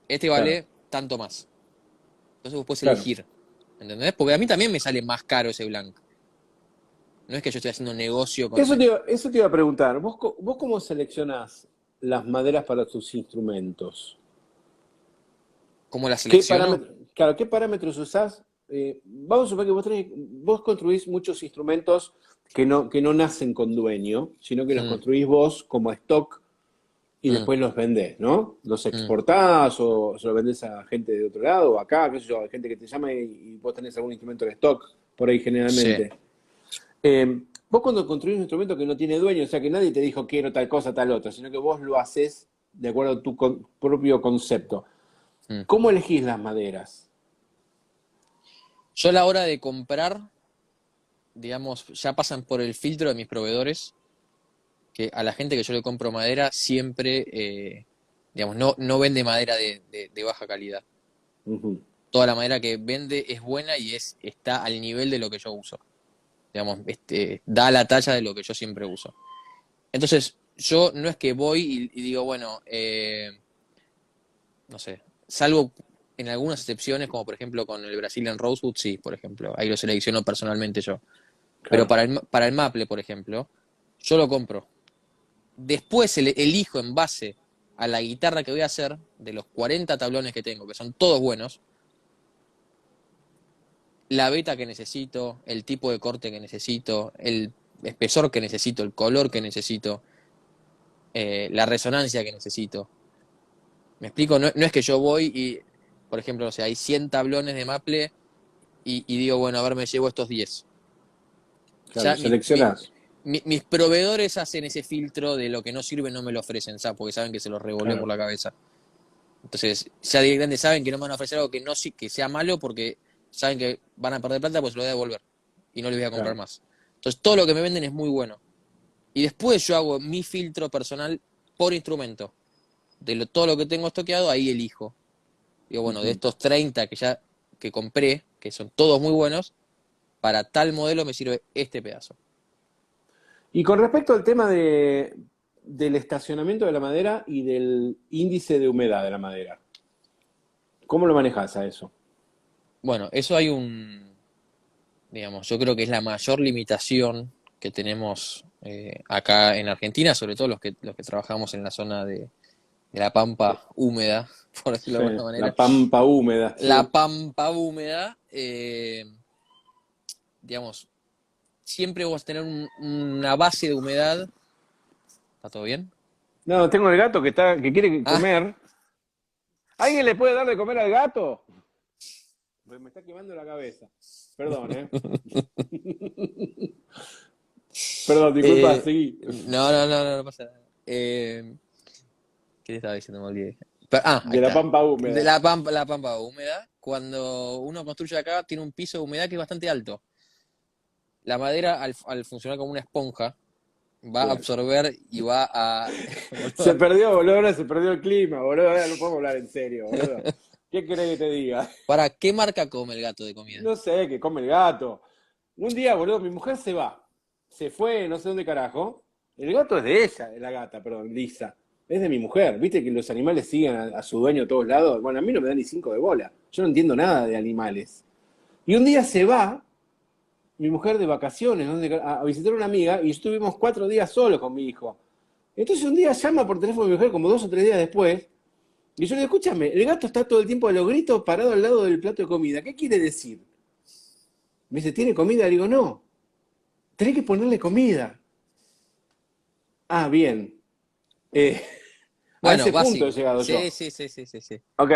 Este claro, vale tanto más. Entonces vos puedes claro. elegir, ¿entendés? Porque a mí también me sale más caro ese blank. No es que yo estoy haciendo negocio con... Eso te iba a preguntar. ¿Vos cómo seleccionás las maderas para tus instrumentos? ¿Cómo la ¿Qué selecciono? parámetros, claro, qué parámetros usás? Vamos a suponer que vos construís muchos instrumentos que no nacen con dueño, sino que los Mm, construís vos como stock y mm, después los vendés, ¿no? Los mm, exportás o se los vendés a gente de otro lado, o acá, qué sé yo, hay gente que te llama y vos tenés algún instrumento en stock, por ahí sí. generalmente. Vos cuando construís un instrumento que no tiene dueño, o sea que nadie te dijo quiero tal cosa, tal otra, sino que vos lo haces de acuerdo a tu propio concepto. Mm. ¿Cómo elegís las maderas? Yo a la hora de comprar, digamos, ya pasan por el filtro de mis proveedores, que a la gente que yo le compro madera siempre, digamos, no vende madera de baja calidad. Ujú, Toda la madera que vende es buena y está al nivel de lo que yo uso. Digamos, da la talla de lo que yo siempre uso. Entonces, yo no es que voy y digo, bueno, no sé, salvo en algunas excepciones, como por ejemplo con el Brazilian Rosewood, sí, por ejemplo, ahí lo selecciono personalmente yo. Pero claro, para el Maple, por ejemplo, yo lo compro. Después elijo en base a la guitarra que voy a hacer, de los 40 tablones que tengo, que son todos buenos, la beta que necesito, el tipo de corte que necesito, el espesor que necesito, el color que necesito, la resonancia que necesito. ¿Me explico? No, no es que yo voy y, por ejemplo, o sea, hay 100 tablones de maple y digo, bueno, a ver, me llevo estos 10. Claro, Ya seleccionás. mis proveedores hacen ese filtro de lo que no sirve, no me lo ofrecen, ¿sabes? Porque saben que se los revoleo por Claro, la cabeza. Entonces, ya directamente saben que no me van a ofrecer algo que no que sea malo porque saben que van a perder plata, pues se lo voy a devolver y no les voy a comprar claro. más. Entonces, todo lo que me venden es muy bueno. Y después yo hago mi filtro personal por instrumento. Todo lo que tengo estoqueado, ahí elijo. Digo, bueno, de Ujú. estos 30 que compré, que son todos muy buenos, para tal modelo me sirve este pedazo. Y con respecto al tema del estacionamiento de la madera y del índice de humedad de la madera, ¿cómo lo manejas a eso? Bueno, eso hay digamos, yo creo que es la mayor limitación que tenemos acá en Argentina, sobre todo los que trabajamos en la zona de la pampa húmeda, por decirlo Sí, de alguna la manera. pampa húmeda, La sí. pampa húmeda, digamos, siempre vamos a tener una base de humedad. ¿Está todo bien? No, tengo el gato que quiere Ah, comer. ¿Alguien le puede dar de comer al gato? Pues me está quemando la cabeza. Perdón, ¿eh? Perdón, disculpa, eh, seguí. no, no, no, no, no pasa nada. ¿Qué te estaba diciendo? Me olvidé. Ahí De la está. pampa De húmeda. la pampa húmeda. Cuando uno construye acá, tiene un piso de humedad que es bastante alto. La madera, al funcionar como una esponja, va a Bien. absorber y va a... Se Boludo, perdió, boludo, ahora se perdió el clima, boludo, ahora no podemos hablar en serio, boludo. ¿Qué querés que te diga? ¿para qué marca come el gato de comida? No sé, que come el gato. Un día, boludo, mi mujer se va. Se fue, no sé dónde carajo. El gato es de ella, de la gata, perdón, Lisa. Es de mi mujer. ¿Viste que los animales siguen a su dueño a todos lados? Bueno, a mí no me da ni cinco de bola. Yo no entiendo nada de animales. Y un día se va mi mujer de vacaciones a visitar a una amiga y estuvimos 4 días solos con mi hijo. Entonces un día llama por teléfono a mi mujer como 2 o 3 días después y yo le digo, escúchame, el gato está todo el tiempo a los gritos parado al lado del plato de comida. ¿Qué quiere decir? Me dice, ¿tiene comida? Le digo, no, tenés que ponerle comida. Ah, bien. Eh, a Bueno, ese punto he básico. llegado Sí, yo. sí, sí, sí, sí, sí. Ok.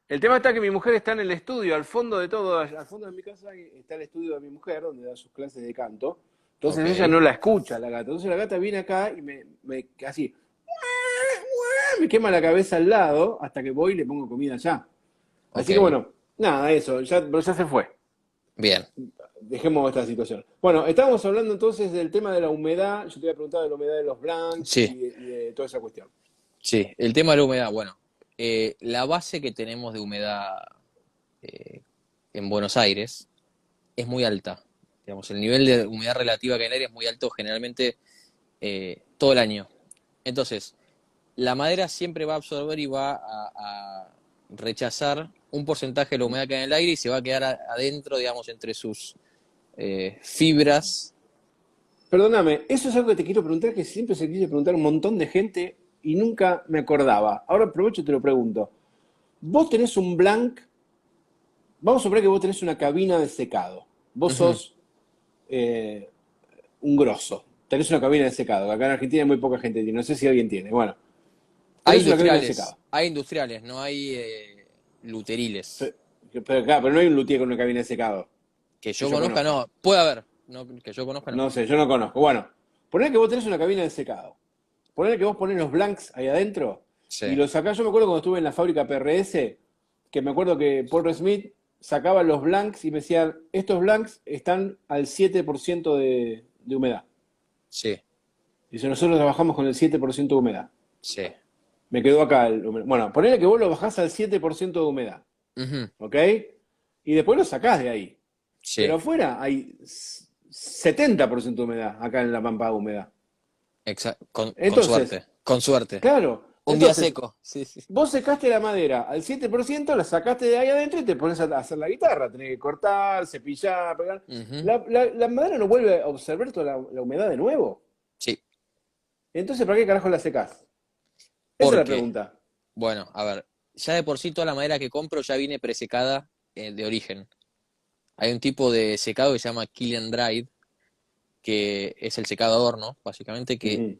El tema está que mi mujer está en el estudio, al fondo de todo, al fondo de mi casa está el estudio de mi mujer, donde da sus clases de canto. Entonces ella Ok, no la escucha, la gata. Entonces la gata viene acá y así, me quema la cabeza al lado hasta que voy y le pongo comida allá. ok. Así que bueno, nada, eso, pero ya se fue. Bien. Dejemos esta situación. Bueno, estábamos hablando entonces del tema de la humedad. Yo te había preguntado de la humedad de los blancs Sí, y de toda esa cuestión. sí. El tema de la humedad, bueno. La base que tenemos de humedad eh, en Buenos Aires es muy alta. Digamos, el nivel de humedad relativa que hay en el aire es muy alto generalmente todo el año. Entonces, la madera siempre va a absorber y va a rechazar un porcentaje de la humedad que hay en el aire y se va a quedar adentro, digamos, entre sus fibras. Perdóname, eso es algo que te quiero preguntar, que siempre se quise preguntar a un montón de gente y nunca me acordaba. Ahora aprovecho y te lo pregunto. Vos tenés un blank, vamos a suponer que vos tenés una cabina de secado. Vos Ujú. sos un grosso. Tenés una cabina de secado. Acá en Argentina hay muy poca gente que tiene. No sé si alguien tiene. Bueno, tenés una cabina de secado. Hay industriales, no hay luteriles. Pero no hay un luthier con una cabina de secado Que que yo yo conozca, conozca. no. Puede haber, no, que yo conozca, no. No sé, yo no conozco. Bueno, poner que vos tenés una cabina de secado. Poner que vos ponés los blanks ahí adentro Sí, y los sacás. Yo me acuerdo cuando estuve en la fábrica PRS, que me acuerdo que Paul Smith sacaba los blanks y me decían, estos blanks están al 7% de humedad. sí, Dice, nosotros trabajamos con el 7% de humedad. sí. Me quedó acá Bueno, ponele que vos lo bajás al 7% de humedad, Ujú. ¿ok? Y después lo sacás de ahí. Sí, Pero afuera hay 70% de humedad, acá en la pampa húmeda. con Entonces, suerte, con suerte. claro, Un día entonces, seco, sí, sí. vos secaste la madera al 7%, la sacaste de ahí adentro y te pones a hacer la guitarra. Tenés que cortar, cepillar, pegar. Ujú. La madera no vuelve a absorber toda la humedad de nuevo. Sí, Entonces, ¿para qué carajo la secás? Esa es la porque, pregunta. bueno, a ver, ya de por sí toda la madera que compro ya viene presecada de origen. Hay un tipo de secado que se llama Kill and Dried, que es el secado a horno, básicamente, que Ujú.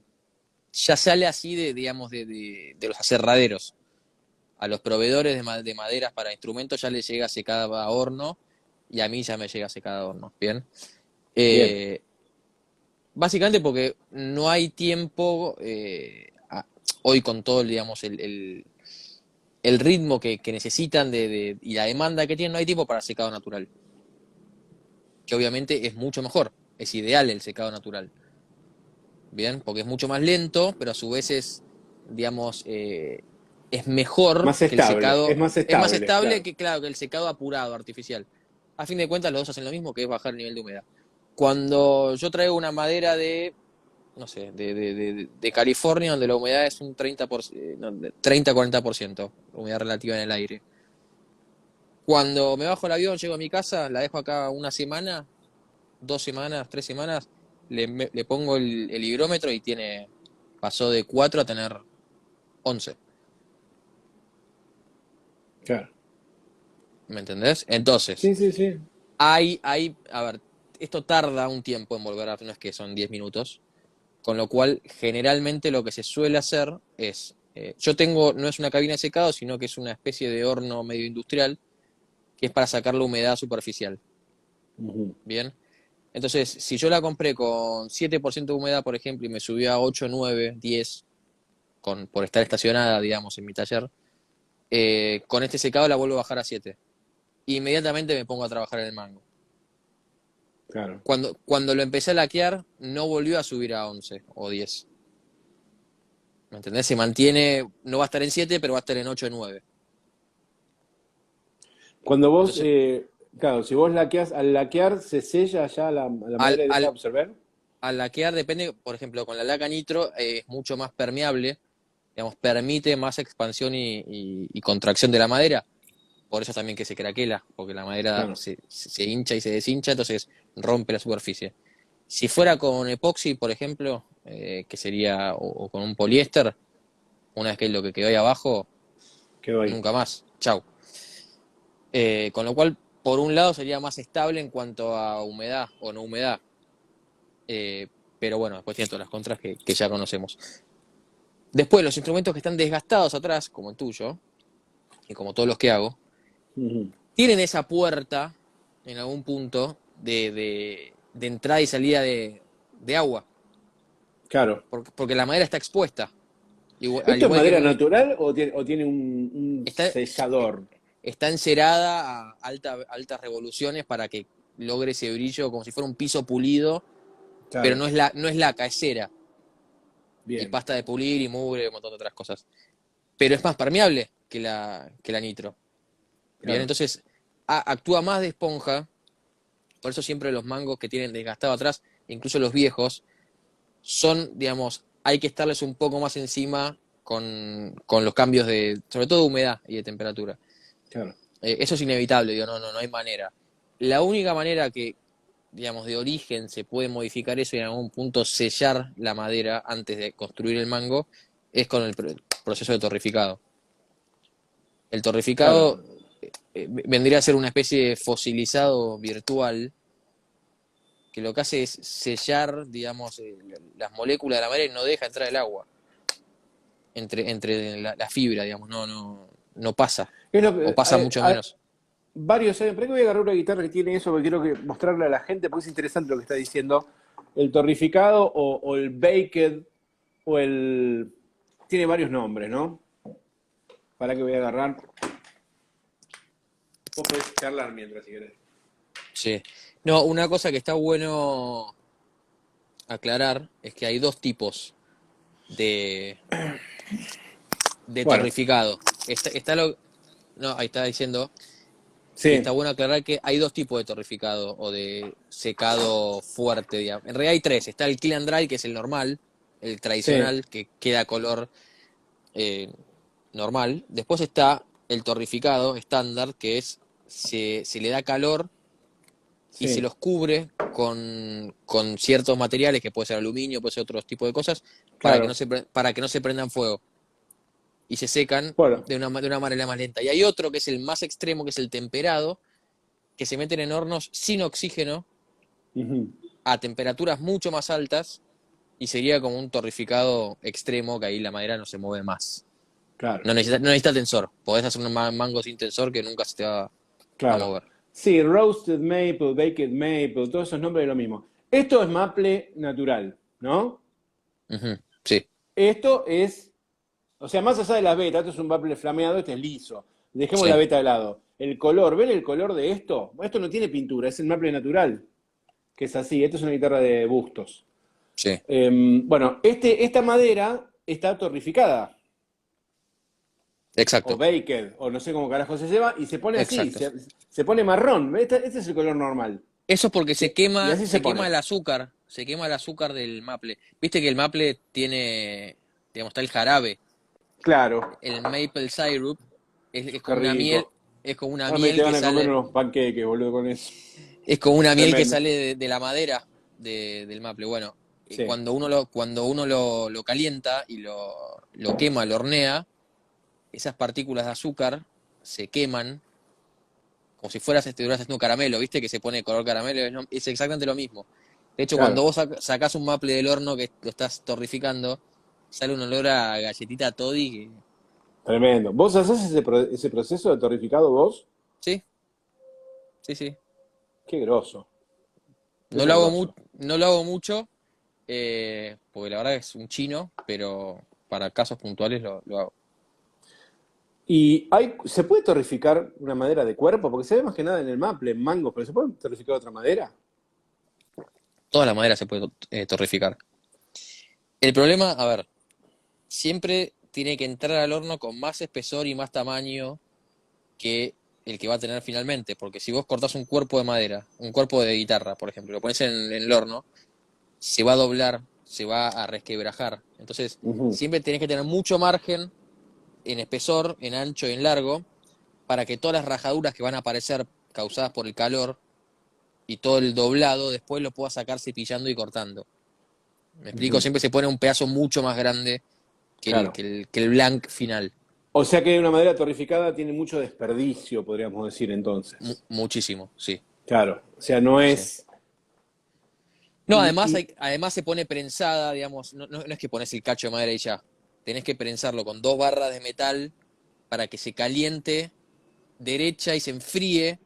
ya sale así digamos, de los aserraderos. A los proveedores de maderas para instrumentos ya les llega secada a horno y a mí ya me llega secada a horno. Bien. Bien. Eh, Básicamente porque no hay tiempo hoy con todo, digamos, el ritmo que necesitan y la demanda que tienen, no hay tiempo para secado natural. Que obviamente es mucho mejor, es ideal el secado natural. Bien, porque es mucho más lento, pero a su vez es, digamos, es mejor Más que el estable, es secado, más es más estable, estable claro. que, claro, que el secado apurado, artificial. A fin de cuentas, los dos hacen lo mismo, que es bajar el nivel de humedad. Cuando yo traigo una madera de, no sé, de California, donde la humedad es un 30-40%, humedad relativa en el aire. Cuando me bajo el avión, llego a mi casa, la dejo acá una semana, 2 semanas, 3 semanas, le pongo el higrómetro y pasó de 4 a tener 11. Claro. ¿Me entendés? Entonces, Sí, sí, sí. a ver, esto tarda un tiempo en volver a, no es que son 10 minutos, con lo cual generalmente lo que se suele hacer es, yo tengo, no es una cabina de secado, sino que es una especie de horno medio industrial, que es para sacar la humedad superficial. Ujú. Bien. Entonces, si yo la compré con 7% de humedad, por ejemplo, y me subió a 8, 9, 10, por estar estacionada, digamos, en mi taller, con este secado la vuelvo a bajar a 7. Inmediatamente me pongo a trabajar en el mango. Claro. Cuando lo empecé a laquear, no volvió a subir a 11 o 10. ¿Me entendés? Se mantiene, no va a estar en 7, pero va a estar en 8 o 9. Cuando vos, Entonces, claro, si vos laqueás, al laquear se sella ya la al, madera y deja de al, absorber. al laquear depende, por ejemplo, con la laca nitro es mucho más permeable, digamos, permite más expansión y contracción de la madera. Por eso también que se craquela, porque la madera Claro. se hincha y se deshincha, entonces rompe la superficie. Si fuera con epoxi, por ejemplo, que sería, o con un poliéster, una vez que lo que quedó ahí abajo, Quedó ahí. nunca más, chau. Con lo cual, por un lado sería más estable en cuanto a humedad o no humedad, eh, pero bueno, después tiene todas las contras que ya conocemos. Después, los instrumentos que están desgastados atrás, como el tuyo, y como todos los que hago, Ujú. tienen esa puerta en algún punto de entrada y salida de agua, Claro. porque la madera está expuesta, al ¿Esto es igual que en madera un... natural o tiene un Está, sellador? está encerada a altas revoluciones para que logre ese brillo como si fuera un piso pulido, pero Claro. no es laca, es cera, y Bien. pasta de pulir y mugre y un montón de otras cosas. Pero es más permeable que la nitro. Bien, Claro. entonces actúa más de esponja. Por eso siempre los mangos que tienen desgastado atrás, incluso los viejos, son, digamos, hay que estarles un poco más encima con los cambios sobre todo de humedad y de temperatura. Claro. Eso es inevitable, digo, no hay manera. La única manera que, digamos, de origen se puede modificar eso y en algún punto sellar la madera antes de construir el mango es con el proceso de torrificado. El Claro. torrificado vendría a ser una especie de fosilizado virtual que lo que hace es sellar, digamos, las moléculas de la madera y no deja entrar el agua entre la fibra, digamos, no pasa, Es lo o que, pasa mucho menos. varios años. ¿Para qué voy a agarrar una guitarra que tiene eso? Porque quiero mostrarle a la gente, porque es interesante lo que está diciendo. El torrificado o el baked o el... Tiene varios nombres, ¿no? ¿Para qué voy a agarrar? Vos podés charlar mientras, si querés. Sí. No, una cosa que está bueno aclarar es que hay dos tipos de, de Bueno, torrificado. No, ahí está diciendo que está sí, bueno aclarar que hay dos tipos de torrificado o de secado fuerte, digamos. En realidad hay tres. Está el clean and dry, que es el normal, el sí, tradicional, que queda color eh, normal. Después está el torrificado estándar, que es se le da calor y se sí, los cubre con ciertos materiales, que puede ser aluminio, puede ser otro tipo de cosas, claro. para que no se prendan fuego y se secan Bueno, de una manera más lenta. Y hay otro que es el más extremo, que es el temperado, que se meten en hornos sin oxígeno Ujú. a temperaturas mucho más altas y sería como un torrificado extremo que ahí la madera no se mueve más. Claro, No necesita tensor. Podés hacer un mango sin tensor que nunca se te va a claro. mover. Sí, roasted maple, baked maple, todos esos nombres es lo mismo. Esto es maple natural, ¿no? Ujú, sí, Esto es, o sea, más allá de las vetas, esto es un maple flameado, este es liso. Dejemos la sí, beta de lado. El color, ¿ven el color de esto? Esto no tiene pintura, es el maple natural, que es así. Esto es una guitarra de Bustos. sí. Bueno, esta madera está torrificada, o Exacto, baked, o no sé cómo carajo se lleva, y se pone así, exacto. se pone marrón. Este es el color normal. Eso es porque Y así se se quema pone. el azúcar, se quema el azúcar del maple. Viste que el maple tiene, digamos, está el jarabe, Claro, el maple syrup, es qué como una miel, rico. es como una Ahora me miel te que van a comer sale, unos panqueques, boludo, con eso. es como una miel que Tremendo. sale de la madera del maple. Bueno, Sí, cuando uno lo calienta y lo quema, lo hornea, esas partículas de azúcar se queman como si estuvieras haciendo caramelo, ¿viste? Que se pone color caramelo, es exactamente lo mismo. De hecho, cuando claro. vos sacás un maple del horno que lo estás torrificando, sale un olor a galletita toddy Tremendo. ¿Vos haces ese proceso de torrificado vos? sí, sí, sí. Qué groso, No eso lo es hago groso. no lo hago mucho, porque la verdad es un chino, pero para casos puntuales lo hago. ¿Y se puede torrificar una madera de cuerpo? Porque se ve más que nada en el maple, en mango, pero ¿se puede torrificar otra madera? Toda la madera se puede torrificar. El problema, a ver, siempre tiene que entrar al horno con más espesor y más tamaño que el que va a tener finalmente. Porque si vos cortás un cuerpo de madera, un cuerpo de guitarra, por ejemplo, lo pones en el horno, se va a doblar, se va a resquebrajar. Entonces, Ujú. siempre tenés que tener mucho margen en espesor, en ancho y en largo, para que todas las rajaduras que van a aparecer causadas por el calor y todo el doblado, después lo puedas sacar cepillando y cortando. Me explico, Ujú. siempre se pone un pedazo mucho más grande Claro. que el blank final. O sea que una madera torrificada tiene mucho desperdicio, podríamos decir entonces. Muchísimo, sí, Claro. O sea, no sí. es. No, además, Y además se pone prensada, digamos, no es que pones el cacho de madera y ya. Tenés que prensarlo con dos barras de metal para que se caliente derecha y se enfríe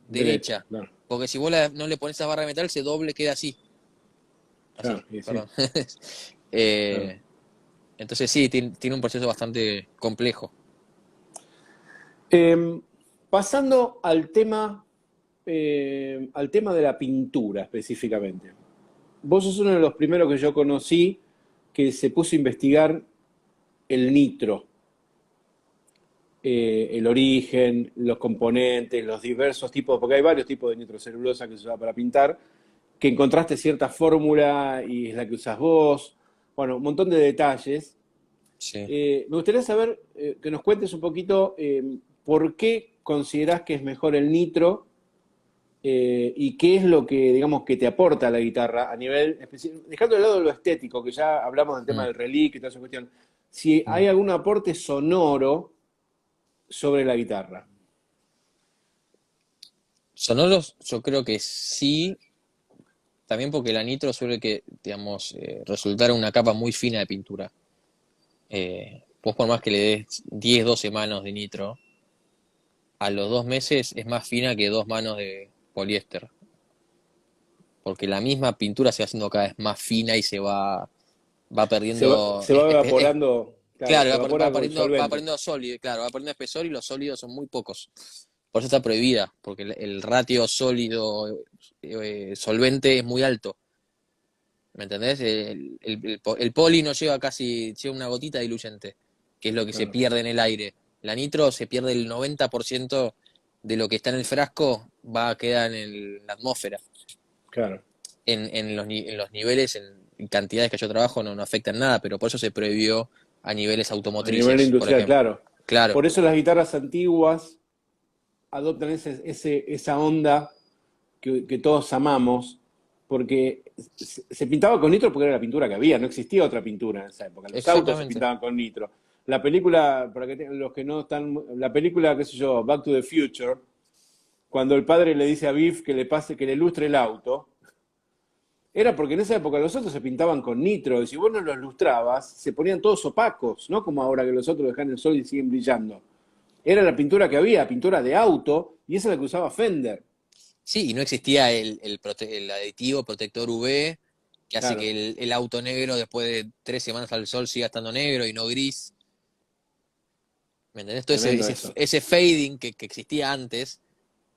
derecha, derecha. claro. Porque si vos no le pones esa barra de metal, se doble, queda así. Así, Claro, y sí, perdón. claro. Eh, entonces sí, tiene un proceso bastante complejo. Pasando al tema de la pintura específicamente. Vos sos uno de los primeros que yo conocí que se puso a investigar el nitro, el origen, los componentes, los diversos tipos, porque hay varios tipos de nitrocelulosa que se usa para pintar, que encontraste cierta fórmula y es la que usás vos. Bueno, un montón de detalles. Sí. Me gustaría saber que nos cuentes un poquito por qué considerás que es mejor el nitro y qué es lo que, digamos, que te aporta la guitarra a nivel específico, dejando de lado lo estético, que ya hablamos del tema Mm, del relic y toda esa cuestión, si mm. hay algún aporte sonoro sobre la guitarra. Sonoros, yo creo que sí, también porque la nitro suele que, digamos, resultar una capa muy fina de pintura. Vos por más que le des 10 12 manos de nitro, a los 2 meses es más fina que 2 manos de poliéster, porque la misma pintura se va haciendo cada vez más fina y va perdiendo, Se va evaporando, claro, claro, se evapora con el va solvente. perdiendo sólido, claro, va perdiendo espesor y los sólidos son muy pocos. Por eso está prohibida, porque el ratio sólido solvente es muy alto. ¿Me entendés? El poli no lleva lleva una gotita de diluyente, que es lo que se Claro, pierde en el aire. La nitro se pierde el 90% de lo que está en el frasco, va a quedar en la atmósfera. claro. En los niveles, en cantidades que yo trabajo, no afectan nada, pero por eso se prohibió a niveles A nivel automotrices, por industrial, ejemplo. claro. Claro, Por eso las guitarras antiguas adoptan esa onda que todos amamos, porque se pintaba con nitro porque era la pintura que había, no existía otra pintura en esa época. Los autos se exactamente. pintaban con nitro. La película, para que los que no están, la película, qué sé yo, Back to the Future, cuando el padre le dice a Biff que le pase, que le lustre el auto, era porque en esa época los autos se pintaban con nitro, y si vos no los lustrabas, se ponían todos opacos, no como ahora que los otros dejan el sol y siguen brillando. Era la pintura que había, pintura de auto, y esa es la que usaba Fender. Sí, y no existía el aditivo protector UV que hace Claro, que el auto negro después de 3 semanas al sol siga estando negro y no gris. ¿Me entendés? Todo ese, tremendo ese, eso. ese fading que existía antes,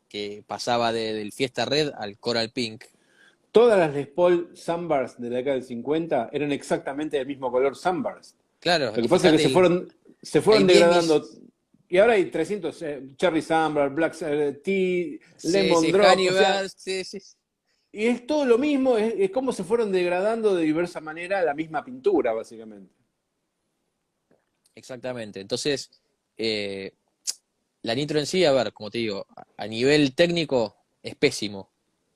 que pasaba del Fiesta Red al Coral Pink. Todas las Les Paul Sunburst de la década del 50 eran exactamente del mismo color Sunburst. Claro, Lo y que pasa es que fíjate, se hay fueron degradando. memes, Y ahora hay 300, Cherry Sunburst, Black Tea, sí, Lemon sí, Drop, o sea, Hannibal, sí, sí, y es todo lo mismo, es como se fueron degradando de diversa manera la misma pintura, básicamente. exactamente. Entonces, eh, la nitro en sí, a ver, como te digo, a nivel técnico es pésimo,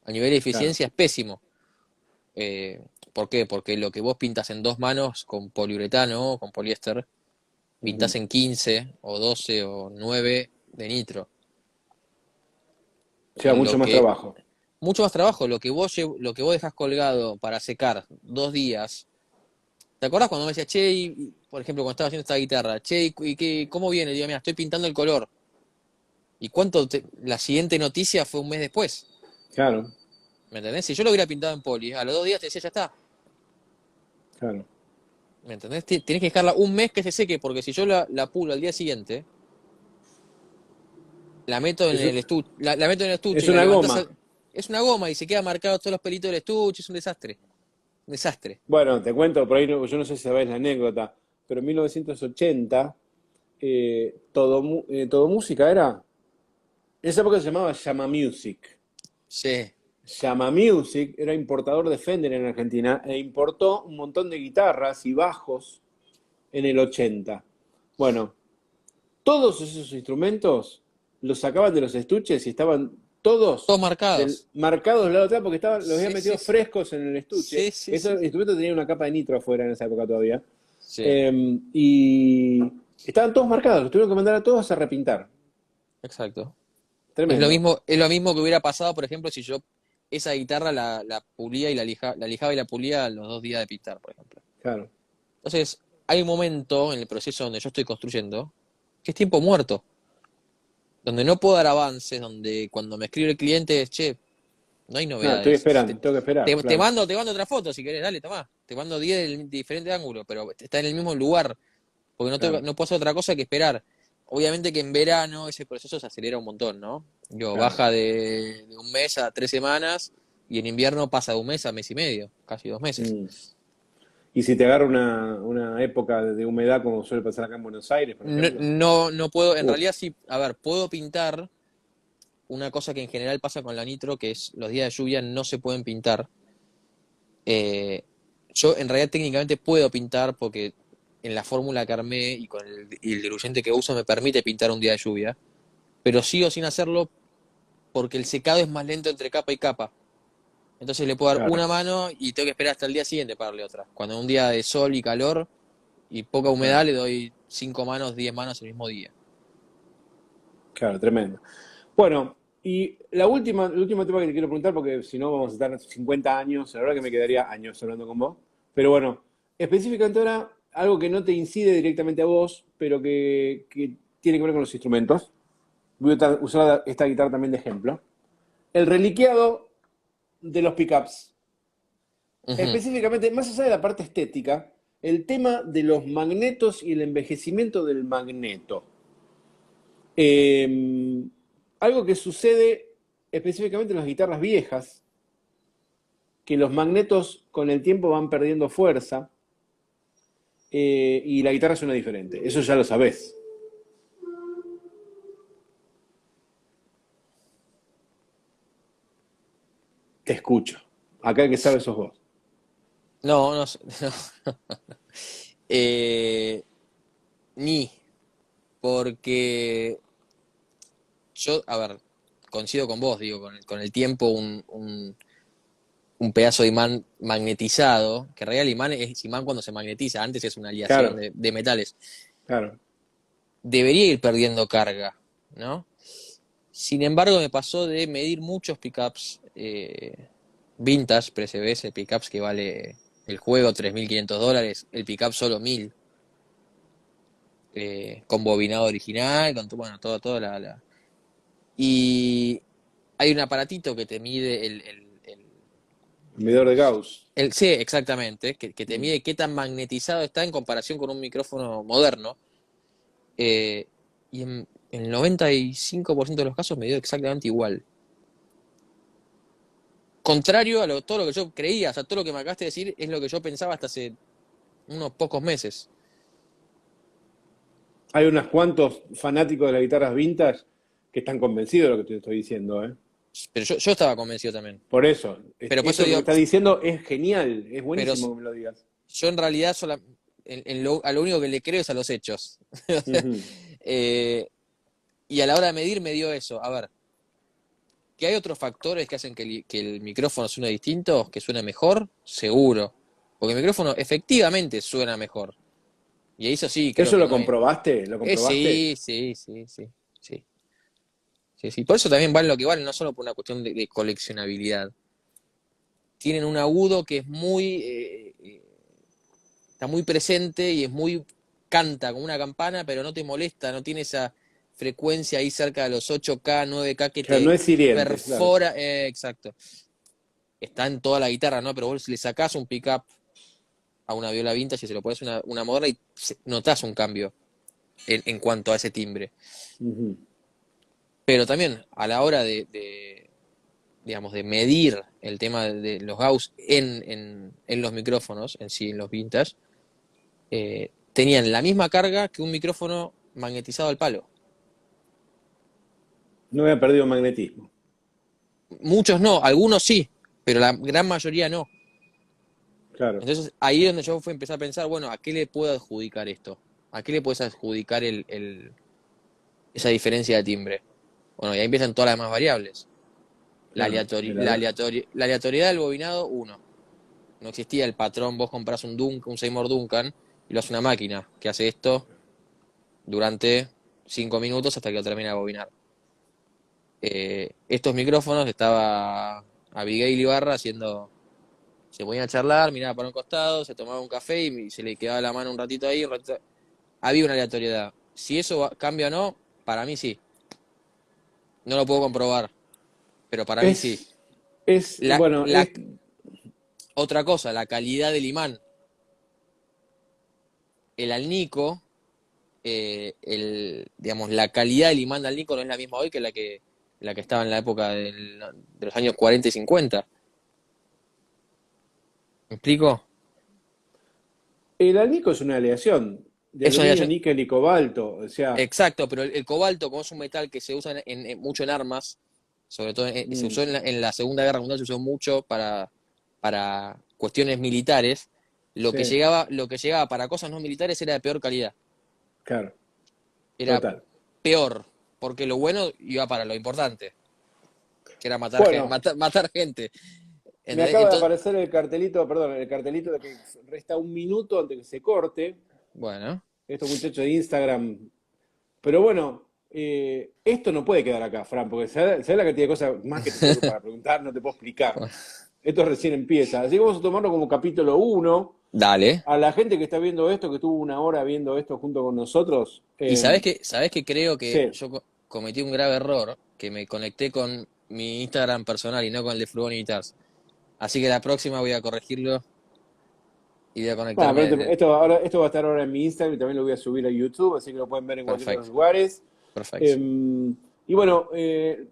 a nivel de Claro. eficiencia es pésimo. ¿Por qué? Porque lo que vos pintas en 2 manos con poliuretano o con poliéster, Ujú. pintas en 15 o 12 o 9 de nitro. Lleva mucho Lo más que, trabajo. mucho más trabajo, lo que vos dejás colgado para secar 2 días. ¿Te acordás cuando me decías, che, por ejemplo, cuando estaba haciendo esta guitarra, che, cómo viene? Digo, mira, estoy pintando el color. ¿Y la siguiente noticia fue un mes después? Claro, ¿Me entendés? Si yo lo hubiera pintado en poli, a los 2 días te decía, ya está. claro. ¿Me entendés? Tienes que dejarla un mes que se seque, porque si yo la pulo al día siguiente, la meto en Es, el estuche, la meto en el estuche es y la una levantás goma. es una goma y se quedan marcados todos los pelitos del estuche, es un desastre. Un desastre. Bueno, te cuento, por ahí yo no sé si sabés la anécdota, pero en 1980, todo música era. En esa época se llamaba Llama Music. Sí. Llama Music era importador de Fender en Argentina e importó un montón de guitarras y bajos en el 80. Bueno, todos esos instrumentos los sacaban de los estuches y estaban todos Todos marcados. marcados del lado de atrás porque los habían Sí, sí, metido sí. frescos en el estuche. Sí, sí, sí, Esos sí. instrumentos tenían una capa de nitro afuera en esa época todavía. Sí, Y estaban todos marcados, los tuvieron que mandar a todos a repintar. exacto. Tremendo. Es lo mismo que hubiera pasado, por ejemplo, si yo esa guitarra la pulía y la lijaba y la pulía a los 2 días de pintar, por ejemplo. Claro, Entonces, hay un momento en el proceso donde yo estoy construyendo que es tiempo muerto, donde no puedo dar avances, donde cuando me escribe el cliente es, che, no hay nada, estoy novedades. esperando, tengo que esperar, Te claro, mando, te mando otra foto si querés, dale, tomá. Te mando 10 de diferente ángulo, pero está en el mismo lugar, porque claro, no puedo hacer otra cosa que esperar. Obviamente que en verano ese proceso se acelera un montón, ¿no? Digo, claro. baja de un mes a 3 semanas y en invierno pasa de un mes a mes y medio, casi 2 meses. Mm. Y si te agarra una época de humedad como suele pasar acá en Buenos Aires, por No, ejemplo, no puedo, en uf, realidad sí, a ver, puedo pintar una cosa que en general pasa con la nitro, que es los días de lluvia no se pueden pintar. Eh, yo en realidad técnicamente puedo pintar porque en la fórmula que armé y el diluyente que uso me permite pintar un día de lluvia, pero sigo sin hacerlo porque el secado es más lento entre capa y capa. Entonces le puedo dar claro, una mano y tengo que esperar hasta el día siguiente para darle otra. Cuando un día de sol y calor y poca humedad claro, le doy 5 manos, 10 manos el mismo día. claro, tremendo. Bueno, y el último tema que te quiero preguntar, porque si no vamos a estar 50 años, la verdad que me quedaría años hablando con vos, pero bueno, específicamente ahora, algo que no te incide directamente a vos, pero que tiene que ver con los instrumentos. Voy a usar esta guitarra también de ejemplo. El reliqueado de los pickups. Ujú. Específicamente, más allá de la parte estética, el tema de los magnetos y el envejecimiento del magneto. Eh, Algo que sucede específicamente en las guitarras viejas, que los magnetos con el tiempo van perdiendo fuerza y la guitarra suena diferente. Eso ya lo sabés. Te escucho. Acá el que sabe sos vos. No, no, no. Eh, ni, porque yo, a ver, coincido con vos, digo, con el tiempo un pedazo de imán magnetizado, que en realidad el imán es imán cuando se magnetiza, antes es una aleación Claro, de metales, claro. debería ir perdiendo carga, ¿no? Sin embargo, me pasó de medir muchos pickups vintage, PCBs, pickups que vale el juego $3.500, el pickup solo 1.000, con bobinado original, con bueno, todo Y hay un aparatito que te mide El medidor de Gauss. sí, exactamente, que te Mm. mide qué tan magnetizado está en comparación con un micrófono moderno. eh, y en el 95% de los casos me dio exactamente igual. Contrario a todo lo que yo creía, o sea, todo lo que me acabaste de decir es lo que yo pensaba hasta hace unos pocos meses. Hay unos cuantos fanáticos de las guitarras vintage que están convencidos de lo que te estoy diciendo, ¿eh? Pero yo estaba convencido también. Por eso, Pero por eso eso que me digo, estás diciendo es genial, es pero buenísimo que me lo digas. yo en realidad a lo único que le creo es a los hechos. Ujú. Eh, y a la hora de medir me dio eso. A ver, que hay otros factores que hacen que el micrófono suene distinto, que suene mejor, seguro. Porque el micrófono efectivamente suena mejor. Y eso sí, creo ¿Eso que lo no hay. comprobaste? ¿Lo comprobaste? Sí, sí, sí, sí, sí, sí, sí. Por eso también valen lo que valen, no solo por una cuestión de coleccionabilidad. Tienen un agudo que es está muy presente y es canta como una campana, pero no te molesta, no tiene esa frecuencia ahí cerca de los 8K, 9K que Claro, no te es hiriente, claro. perfora, exacto. Está en toda la guitarra, ¿no? Pero vos le sacás un pickup a una viola vintage y se lo pones una moderna y notás un cambio en cuanto a ese timbre. Ujú. Pero también a la hora digamos, de medir el tema de los Gauss en los micrófonos, en sí, en los vintage, tenían la misma carga que un micrófono magnetizado al palo. No había perdido magnetismo. Muchos no, algunos sí, pero la gran mayoría no. Claro. Entonces ahí es donde yo empecé a pensar, bueno, ¿a qué le puedo adjudicar esto? ¿A qué le puedes adjudicar esa diferencia de timbre? Bueno, y ahí empiezan todas las demás variables. Claro. La aleatoriedad del bobinado, uno. No existía el patrón, vos compras un Seymour Duncan y lo hace una máquina que hace esto durante 5 minutos hasta que lo termina de bobinar. Estos micrófonos estaba Abigail Ibarra haciendo, se ponía a charlar, miraba para un costado, se tomaba un café y se le quedaba la mano un ratito ahí, un ratito. Había una aleatoriedad. Si eso cambia o no, para mí sí. No lo puedo comprobar, pero para mí sí. Es, La, bueno, la, otra cosa, la calidad del imán. El alnico, digamos, la calidad del imán de alnico no es la misma hoy que la que estaba en la época de los años 40 y 50. ¿Me explico? el alnico es una aleación de Es una aluminio, aleación. níquel y cobalto. O sea, Exacto, pero el cobalto, como es un metal que se usa mucho en armas, sobre todo se mm, usó en la Segunda Guerra Mundial, se usó mucho para cuestiones militares, sí, lo que llegaba para cosas no militares era de peor calidad. claro, Era total. peor, porque lo bueno iba para lo importante, que era matar, Bueno, matar gente. me ¿Entendés? acaba de Entonces, aparecer el cartelito, perdón, el cartelito de que resta un minuto antes que se corte. bueno, Estos muchachos de Instagram. Pero bueno, esto no puede quedar acá, Fran, porque sabes la cantidad de cosas más que te tengo para preguntar, no te puedo explicar. Esto recién empieza. Así que vamos a tomarlo como capítulo uno. dale. A la gente que está viendo esto, que estuvo una hora viendo esto junto con nosotros, Y sabés que creo que sí. yo cometí un grave error, que me conecté con mi Instagram personal y no con el de Frugoni Guitars. Así que la próxima voy a corregirlo y voy a Bueno, conectarme pero desde. esto va a estar ahora en mi Instagram y también lo voy a subir a YouTube, así que lo pueden ver en cualquiera de los Perfecto, lugares. perfecto. Y bueno,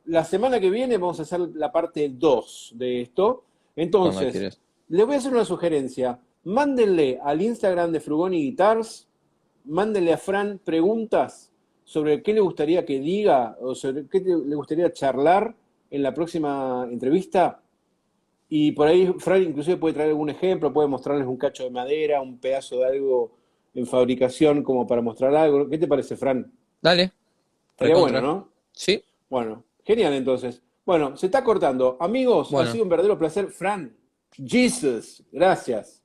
la semana que viene vamos a hacer la parte 2 de esto. Cuando Entonces, quieras. les voy a hacer una sugerencia. Mándenle al Instagram de Frugoni Guitars, mándenle a Fran preguntas sobre qué le gustaría que diga o sobre qué le gustaría charlar en la próxima entrevista. Y por ahí Fran inclusive puede traer algún ejemplo, puede mostrarles un cacho de madera, un pedazo de algo en fabricación como para mostrar algo. ¿Qué te parece, Fran? Dale, Estaría bueno, recontra. ¿no? Sí, Bueno, genial entonces. Bueno, se está cortando. Amigos, ha bueno. sido un verdadero placer. Fran, Jesus, gracias.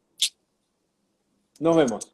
Nos vemos.